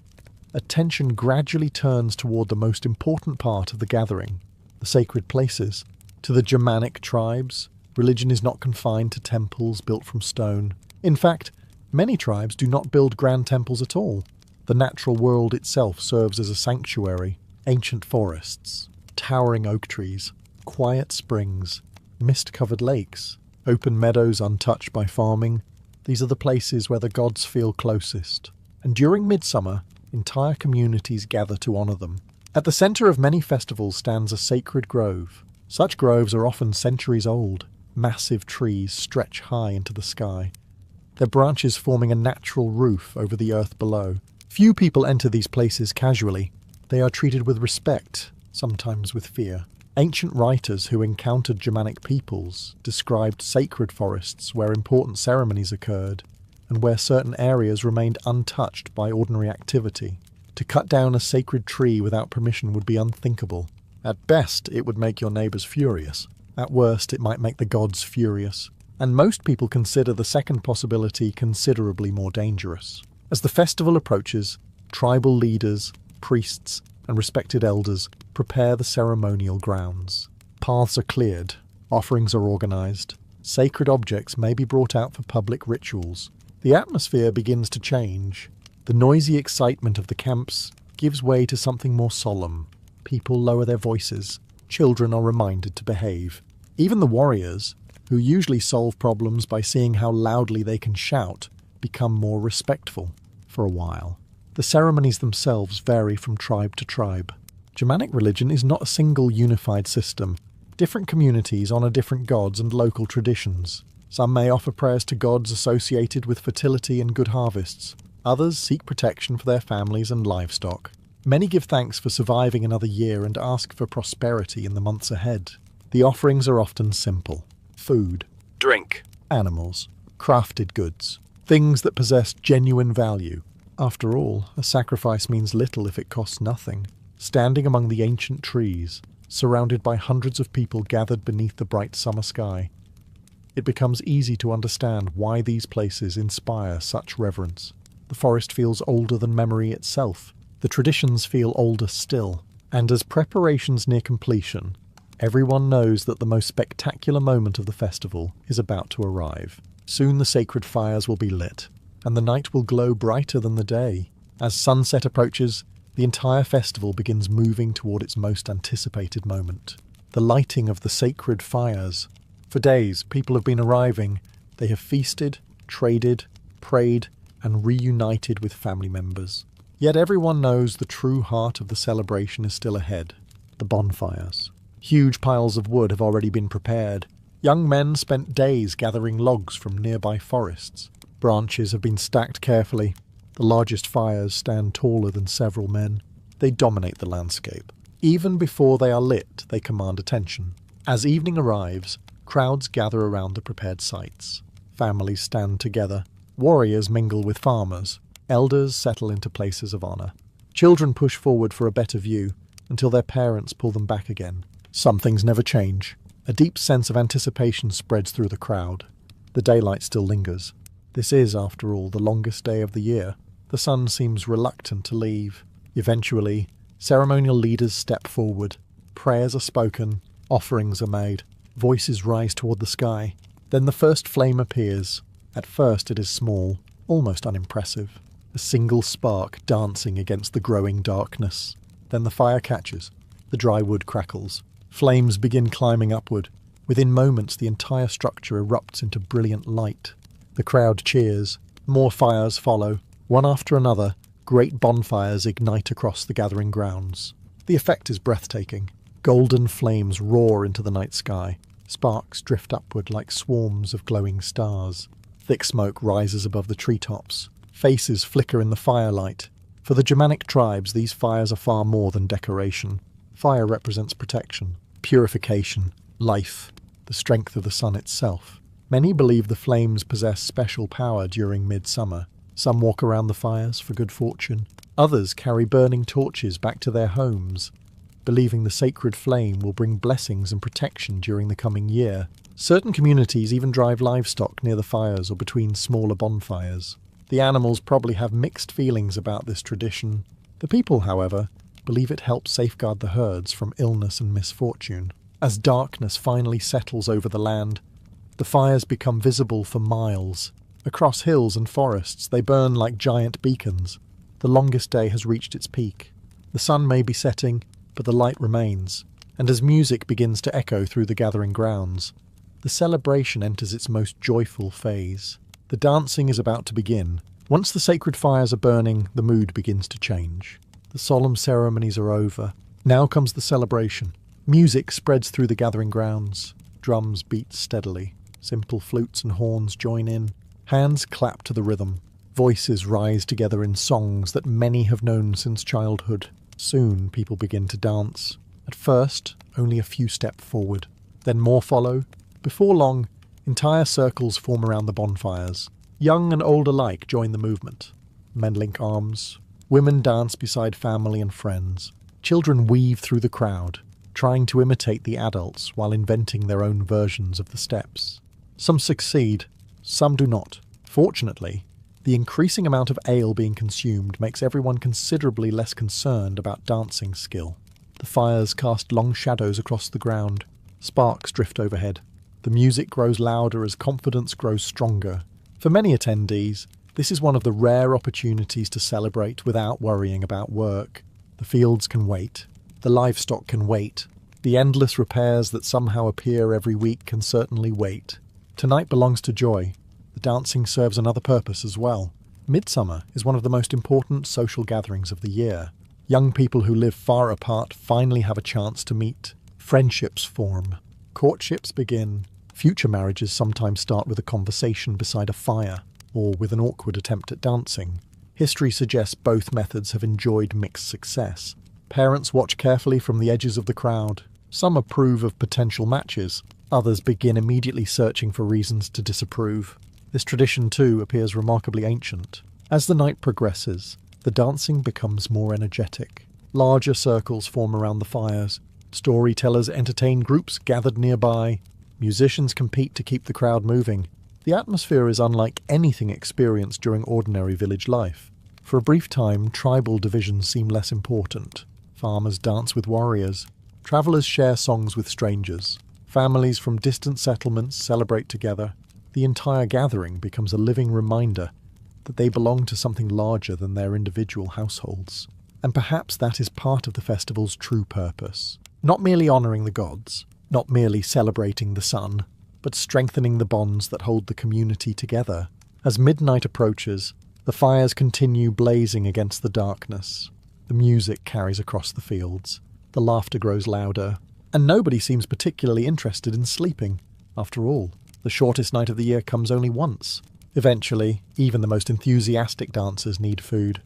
attention gradually turns toward the most important part of the gathering, the sacred places. To the Germanic tribes, religion is not confined to temples built from stone. In fact, many tribes do not build grand temples at all. The natural world itself serves as a sanctuary. Ancient forests, towering oak trees, quiet springs, mist-covered lakes, open meadows untouched by farming. These are the places where the gods feel closest. And during midsummer, entire communities gather to honour them. At the centre of many festivals stands a sacred grove. Such groves are often centuries old. Massive trees stretch high into the sky, their branches forming a natural roof over the earth below. Few people enter these places casually. They are treated with respect, sometimes with fear. Ancient writers who encountered Germanic peoples described sacred forests where important ceremonies occurred, and where certain areas remained untouched by ordinary activity. To cut down a sacred tree without permission would be unthinkable. At best, it would make your neighbours furious. At worst, it might make the gods furious. And most people consider the second possibility considerably more dangerous. As the festival approaches, tribal leaders, priests, and respected elders prepare the ceremonial grounds. Paths are cleared, offerings are organised, sacred objects may be brought out for public rituals. The atmosphere begins to change. The noisy excitement of the camps gives way to something more solemn. People lower their voices. Children are reminded to behave. Even the warriors, who usually solve problems by seeing how loudly they can shout, become more respectful for a while. The ceremonies themselves vary from tribe to tribe. Germanic religion is not a single unified system. Different communities honour different gods and local traditions. Some may offer prayers to gods associated with fertility and good harvests. Others seek protection for their families and livestock. Many give thanks for surviving another year and ask for prosperity in the months ahead. The offerings are often simple. Food, drink, animals, crafted goods, things that possess genuine value. After all, a sacrifice means little if it costs nothing. Standing among the ancient trees, surrounded by hundreds of people gathered beneath the bright summer sky, it becomes easy to understand why these places inspire such reverence. The forest feels older than memory itself. The traditions feel older still. And as preparations near completion, everyone knows that the most spectacular moment of the festival is about to arrive. Soon the sacred fires will be lit, and the night will glow brighter than the day. As sunset approaches, the entire festival begins moving toward its most anticipated moment. The lighting of the sacred fires. For days, people have been arriving. They have feasted, traded, prayed, and reunited with family members. Yet everyone knows the true heart of the celebration is still ahead. The bonfires. Huge piles of wood have already been prepared. Young men spent days gathering logs from nearby forests. Branches have been stacked carefully. The largest fires stand taller than several men. They dominate the landscape. Even before they are lit, they command attention. As evening arrives, crowds gather around the prepared sites. Families stand together. Warriors mingle with farmers. Elders settle into places of honor. Children push forward for a better view until their parents pull them back again. Some things never change. A deep sense of anticipation spreads through the crowd. The daylight still lingers. This is, after all, the longest day of the year. The sun seems reluctant to leave. Eventually, ceremonial leaders step forward. Prayers are spoken. Offerings are made. Voices rise toward the sky. Then the first flame appears. At first it is small, almost unimpressive. A single spark dancing against the growing darkness. Then the fire catches. The dry wood crackles. Flames begin climbing upward. Within moments the entire structure erupts into brilliant light. The crowd cheers. More fires follow. One after another, great bonfires ignite across the gathering grounds. The effect is breathtaking. Golden flames roar into the night sky. Sparks drift upward like swarms of glowing stars. Thick smoke rises above the treetops. Faces flicker in the firelight. For the Germanic tribes, these fires are far more than decoration. Fire represents protection, purification, life, the strength of the sun itself. Many believe the flames possess special power during midsummer. Some walk around the fires for good fortune. Others carry burning torches back to their homes, believing the sacred flame will bring blessings and protection during the coming year. Certain communities even drive livestock near the fires or between smaller bonfires. The animals probably have mixed feelings about this tradition. The people, however, believe it helps safeguard the herds from illness and misfortune. As darkness finally settles over the land, the fires become visible for miles. Across hills and forests they burn like giant beacons. The longest day has reached its peak. The sun may be setting, but the light remains, and as music begins to echo through the gathering grounds, the celebration enters its most joyful phase. The dancing is about to begin. Once the sacred fires are burning, the mood begins to change. The solemn ceremonies are over. Now comes the celebration. Music spreads through the gathering grounds. Drums beat steadily. Simple flutes and horns join in. Hands clap to the rhythm. Voices rise together in songs that many have known since childhood. Soon people begin to dance. At first, only a few step forward. Then more follow. Before long, entire circles form around the bonfires. Young and old alike join the movement. Men link arms. Women dance beside family and friends. Children weave through the crowd, trying to imitate the adults while inventing their own versions of the steps. Some succeed, some do not. Fortunately, the increasing amount of ale being consumed makes everyone considerably less concerned about dancing skill. The fires cast long shadows across the ground. Sparks drift overhead. The music grows louder as confidence grows stronger. For many attendees, this is one of the rare opportunities to celebrate without worrying about work. The fields can wait. The livestock can wait. The endless repairs that somehow appear every week can certainly wait. Tonight belongs to joy. The dancing serves another purpose as well. Midsummer is one of the most important social gatherings of the year. Young people who live far apart finally have a chance to meet. Friendships form. Courtships begin. Future marriages sometimes start with a conversation beside a fire, or with an awkward attempt at dancing. History suggests both methods have enjoyed mixed success. Parents watch carefully from the edges of the crowd. Some approve of potential matches. Others begin immediately searching for reasons to disapprove. This tradition, too, appears remarkably ancient. As the night progresses, the dancing becomes more energetic. Larger circles form around the fires. Storytellers entertain groups gathered nearby. Musicians compete to keep the crowd moving. The atmosphere is unlike anything experienced during ordinary village life. For a brief time, tribal divisions seem less important. Farmers dance with warriors. Travellers share songs with strangers. Families from distant settlements celebrate together. The entire gathering becomes a living reminder that they belong to something larger than their individual households. And perhaps that is part of the festival's true purpose. Not merely honouring the gods, not merely celebrating the sun, but strengthening the bonds that hold the community together. As midnight approaches, the fires continue blazing against the darkness. The music carries across the fields. The laughter grows louder, And nobody seems particularly interested in sleeping. After all, the shortest night of the year comes only once. Eventually, even the most enthusiastic dancers need food.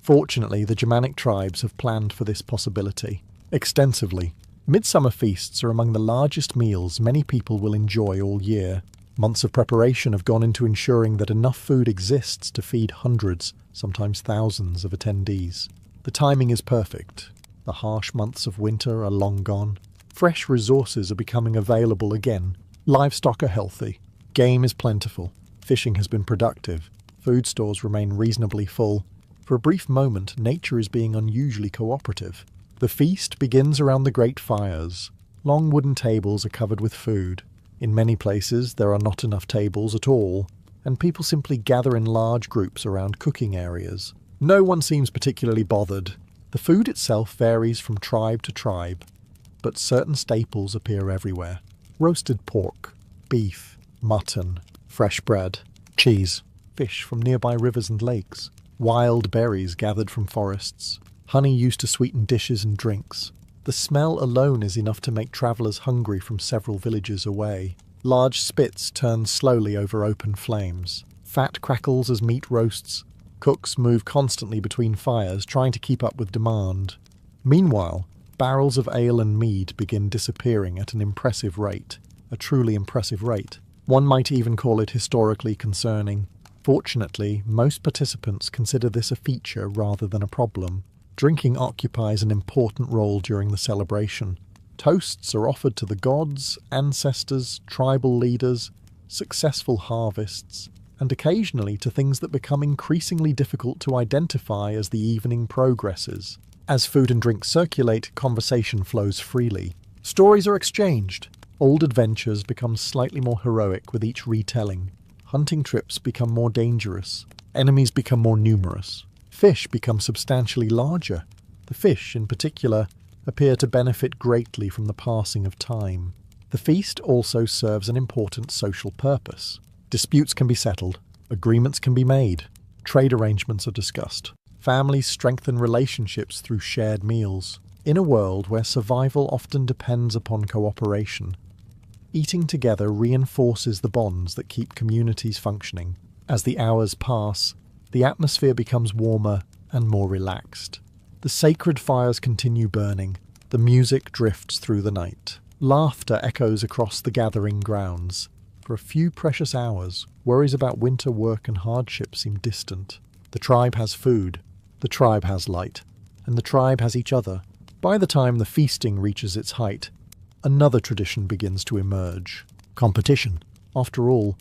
Fortunately, the Germanic tribes have planned for this possibility extensively. Midsummer feasts are among the largest meals many people will enjoy all year. Months of preparation have gone into ensuring that enough food exists to feed hundreds, sometimes thousands of attendees. The timing is perfect. The harsh months of winter are long gone. Fresh resources are becoming available again. Livestock are healthy. Game is plentiful. Fishing has been productive. Food stores remain reasonably full. For a brief moment, nature is being unusually cooperative. The feast begins around the great fires. Long wooden tables are covered with food. In many places, there are not enough tables at all, and people simply gather in large groups around cooking areas. No one seems particularly bothered. The food itself varies from tribe to tribe, but certain staples appear everywhere. Roasted pork, beef, mutton, fresh bread, cheese, fish from nearby rivers and lakes, wild berries gathered from forests, honey used to sweeten dishes and drinks. The smell alone is enough to make travellers hungry from several villages away. Large spits turn slowly over open flames. Fat crackles as meat roasts. Cooks move constantly between fires, trying to keep up with demand. Meanwhile, barrels of ale and mead begin disappearing at an impressive rate. A truly impressive rate. One might even call it historically concerning. Fortunately, most participants consider this a feature rather than a problem. Drinking occupies an important role during the celebration. Toasts are offered to the gods, ancestors, tribal leaders, successful harvests, and occasionally to things that become increasingly difficult to identify as the evening progresses. As food and drink circulate, conversation flows freely. Stories are exchanged. Old adventures become slightly more heroic with each retelling. Hunting trips become more dangerous. Enemies become more numerous. Fish become substantially larger. The fish, in particular, appear to benefit greatly from the passing of time. The feast also serves an important social purpose. Disputes can be settled. Agreements can be made. Trade arrangements are discussed. Families strengthen relationships through shared meals. In a world where survival often depends upon cooperation, eating together reinforces the bonds that keep communities functioning. As the hours pass, the atmosphere becomes warmer and more relaxed. The sacred fires continue burning. The music drifts through the night. Laughter echoes across the gathering grounds. For a few precious hours, worries about winter work and hardship seem distant. The tribe has food, the tribe has light, and the tribe has each other. By the time the feasting reaches its height, another tradition begins to emerge. Competition. After all,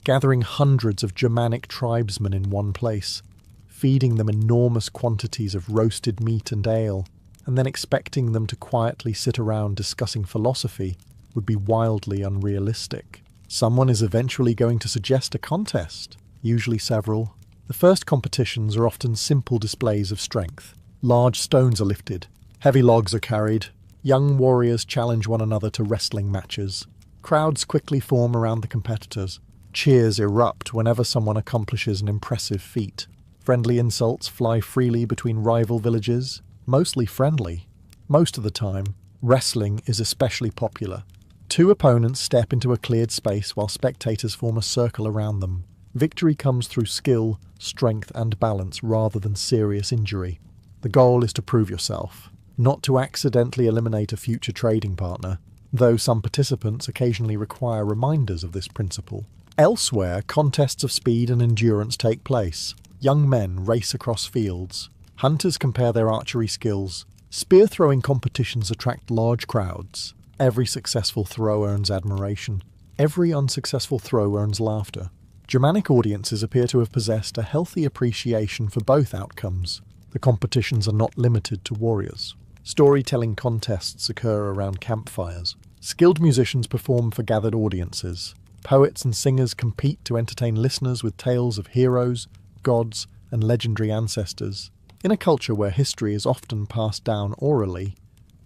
gathering hundreds of Germanic tribesmen in one place, feeding them enormous quantities of roasted meat and ale, and then expecting them to quietly sit around discussing philosophy would be wildly unrealistic. Someone is eventually going to suggest a contest, usually several. The first competitions are often simple displays of strength. Large stones are lifted, heavy logs are carried, young warriors challenge one another to wrestling matches. Crowds quickly form around the competitors. Cheers erupt whenever someone accomplishes an impressive feat. Friendly insults fly freely between rival villages, mostly friendly. Most of the time, wrestling is especially popular. Two opponents step into a cleared space while spectators form a circle around them. Victory comes through skill, strength, and balance rather than serious injury. The goal is to prove yourself, not to accidentally eliminate a future trading partner, though some participants occasionally require reminders of this principle. Elsewhere, contests of speed and endurance take place. Young men race across fields. Hunters compare their archery skills. Spear-throwing competitions attract large crowds. Every successful throw earns admiration. Every unsuccessful throw earns laughter. Germanic audiences appear to have possessed a healthy appreciation for both outcomes. The competitions are not limited to warriors. Storytelling contests occur around campfires. Skilled musicians perform for gathered audiences. Poets and singers compete to entertain listeners with tales of heroes, gods, and legendary ancestors. In a culture where history is often passed down orally,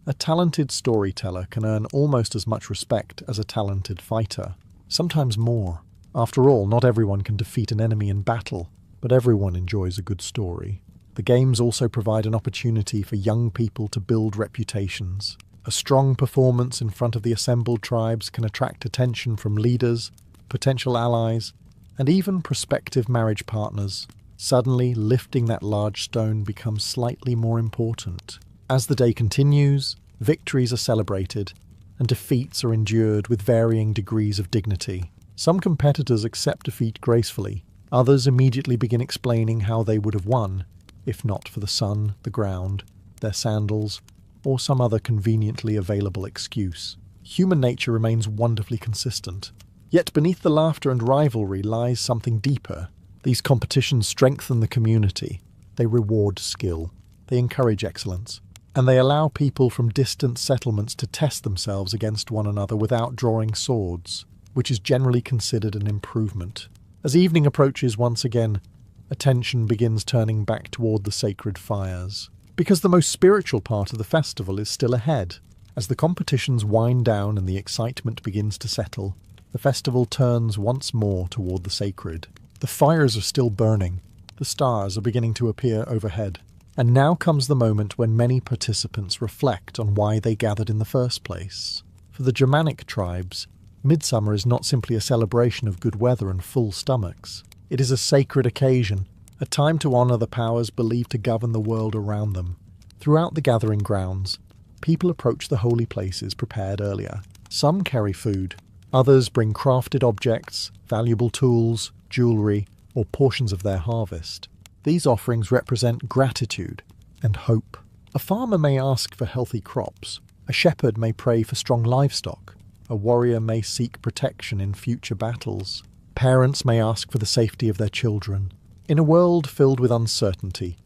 a talented storyteller can earn almost as much respect as a talented fighter, sometimes more. After all, not everyone can defeat an enemy in battle, but everyone enjoys a good story. The games also provide an opportunity for young people to build reputations. A strong performance in front of the assembled tribes can attract attention from leaders, potential allies, and even prospective marriage partners. Suddenly, lifting that large stone becomes slightly more important. As the day continues, victories are celebrated, and defeats are endured with varying degrees of dignity. Some competitors accept defeat gracefully. Others immediately begin explaining how they would have won, if not for the sun, the ground, their sandals, or some other conveniently available excuse. Human nature remains wonderfully consistent. Yet beneath the laughter and rivalry lies something deeper. These competitions strengthen the community. They reward skill. They encourage excellence. And they allow people from distant settlements to test themselves against one another without drawing swords, which is generally considered an improvement. As evening approaches once again, attention begins turning back toward the sacred fires, because the most spiritual part of the festival is still ahead. As the competitions wind down and the excitement begins to settle, the festival turns once more toward the sacred. The fires are still burning, the stars are beginning to appear overhead, and now comes the moment when many participants reflect on why they gathered in the first place. For the Germanic tribes, midsummer is not simply a celebration of good weather and full stomachs. It is a sacred occasion, a time to honour the powers believed to govern the world around them. Throughout the gathering grounds, people approach the holy places prepared earlier. Some carry food, others bring crafted objects, valuable tools, jewellery, or portions of their harvest. These offerings represent gratitude and hope. A farmer may ask for healthy crops, a shepherd may pray for strong livestock, a warrior may seek protection in future battles, parents may ask for the safety of their children. In a world filled with uncertainty,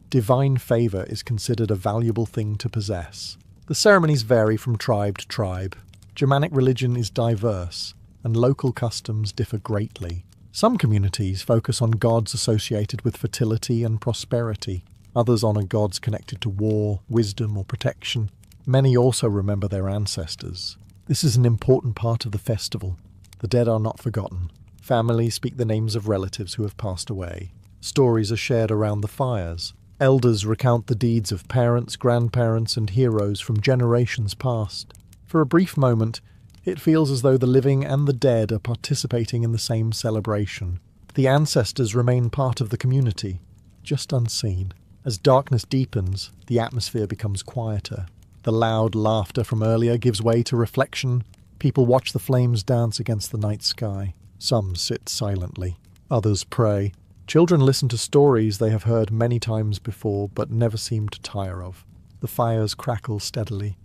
divine favour is considered a valuable thing to possess. The ceremonies vary from tribe to tribe. Germanic religion is diverse, and local customs differ greatly. Some communities focus on gods associated with fertility and prosperity. Others honour gods connected to war, wisdom, or protection. Many also remember their ancestors. This is an important part of the festival. The dead are not forgotten. Families speak the names of relatives who have passed away. Stories are shared around the fires. Elders recount the deeds of parents, grandparents, and heroes from generations past. For a brief moment, it feels as though the living and the dead are participating in the same celebration. The ancestors remain part of the community, just unseen. As darkness deepens, the atmosphere becomes quieter. The loud laughter from earlier gives way to reflection. People watch the flames dance against the night sky. Some sit silently. Others pray. Children listen to stories they have heard many times before but never seem to tire of. The fires crackle steadily.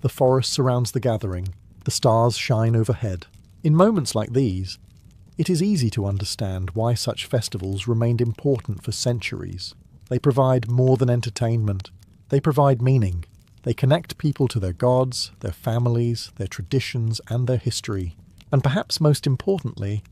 The forest surrounds the gathering. The stars shine overhead. In moments like these, it is easy to understand why such festivals remained important for centuries. They provide more than entertainment. They provide meaning. They connect people to their gods, their families, their traditions, and their history. And perhaps most importantly,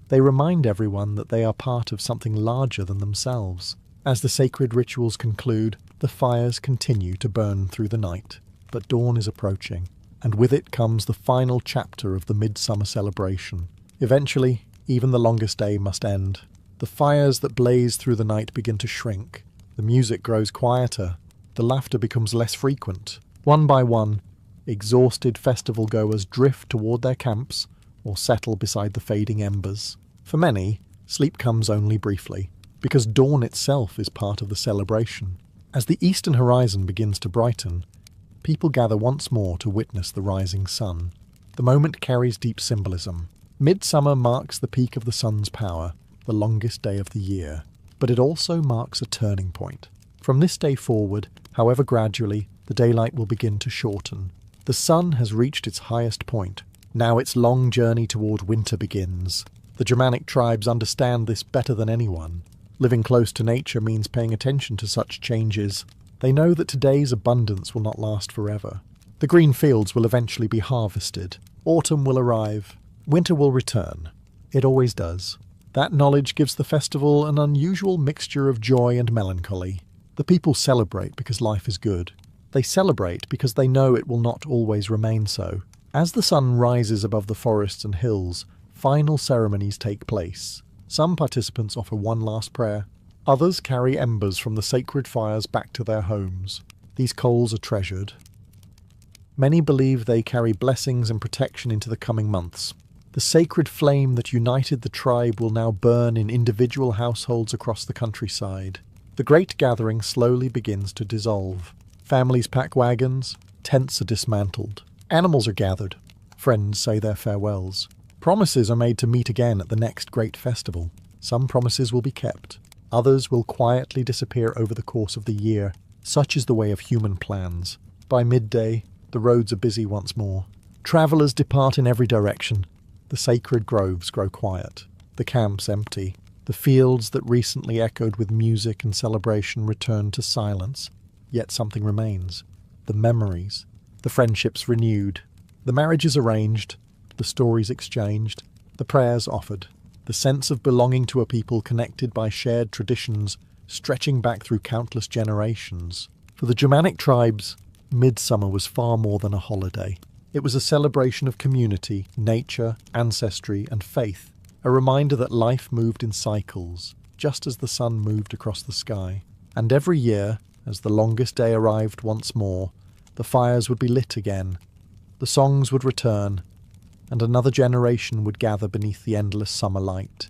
they remind everyone that they are part of something larger than themselves. As the sacred rituals conclude, the fires continue to burn through the night. But dawn is approaching, and with it comes the final chapter of the midsummer celebration. Eventually, even the longest day must end. The fires that blaze through the night begin to shrink. The music grows quieter. The laughter becomes less frequent. One by one, exhausted festival goers drift toward their camps or settle beside the fading embers. For many, sleep comes only briefly, because dawn itself is part of the celebration. As the eastern horizon begins to brighten, people gather once more to witness the rising sun. The moment carries deep symbolism. Midsummer marks the peak of the sun's power, the longest day of the year, but it also marks a turning point. From this day forward, however gradually, the daylight will begin to shorten. The sun has reached its highest point. Now its long journey toward winter begins. The Germanic tribes understand this better than anyone. Living close to nature means paying attention to such changes. They know that today's abundance will not last forever. The green fields will eventually be harvested. Autumn will arrive. Winter will return. It always does. That knowledge gives the festival an unusual mixture of joy and melancholy. The people celebrate because life is good. They celebrate because they know it will not always remain so. As the sun rises above the forests and hills, final ceremonies take place. Some participants offer one last prayer. Others carry embers from the sacred fires back to their homes. These coals are treasured. Many believe they carry blessings and protection into the coming months. The sacred flame that united the tribe will now burn in individual households across the countryside. The great gathering slowly begins to dissolve. Families pack wagons, tents are dismantled, animals are gathered, friends say their farewells. Promises are made to meet again at the next great festival. Some promises will be kept, others will quietly disappear over the course of the year. Such is the way of human plans. By midday, the roads are busy once more. Travellers depart in every direction. The sacred groves grow quiet, the camps empty. The fields that recently echoed with music and celebration return to silence. Yet something remains. The memories, the friendships renewed, the marriages arranged, the stories exchanged, the prayers offered, the sense of belonging to a people connected by shared traditions stretching back through countless generations. For the Germanic tribes, midsummer was far more than a holiday. It was a celebration of community, nature, ancestry, and faith. A reminder that life moved in cycles, just as the sun moved across the sky. And every year, as the longest day arrived once more, the fires would be lit again, the songs would return, and another generation would gather beneath the endless summer light.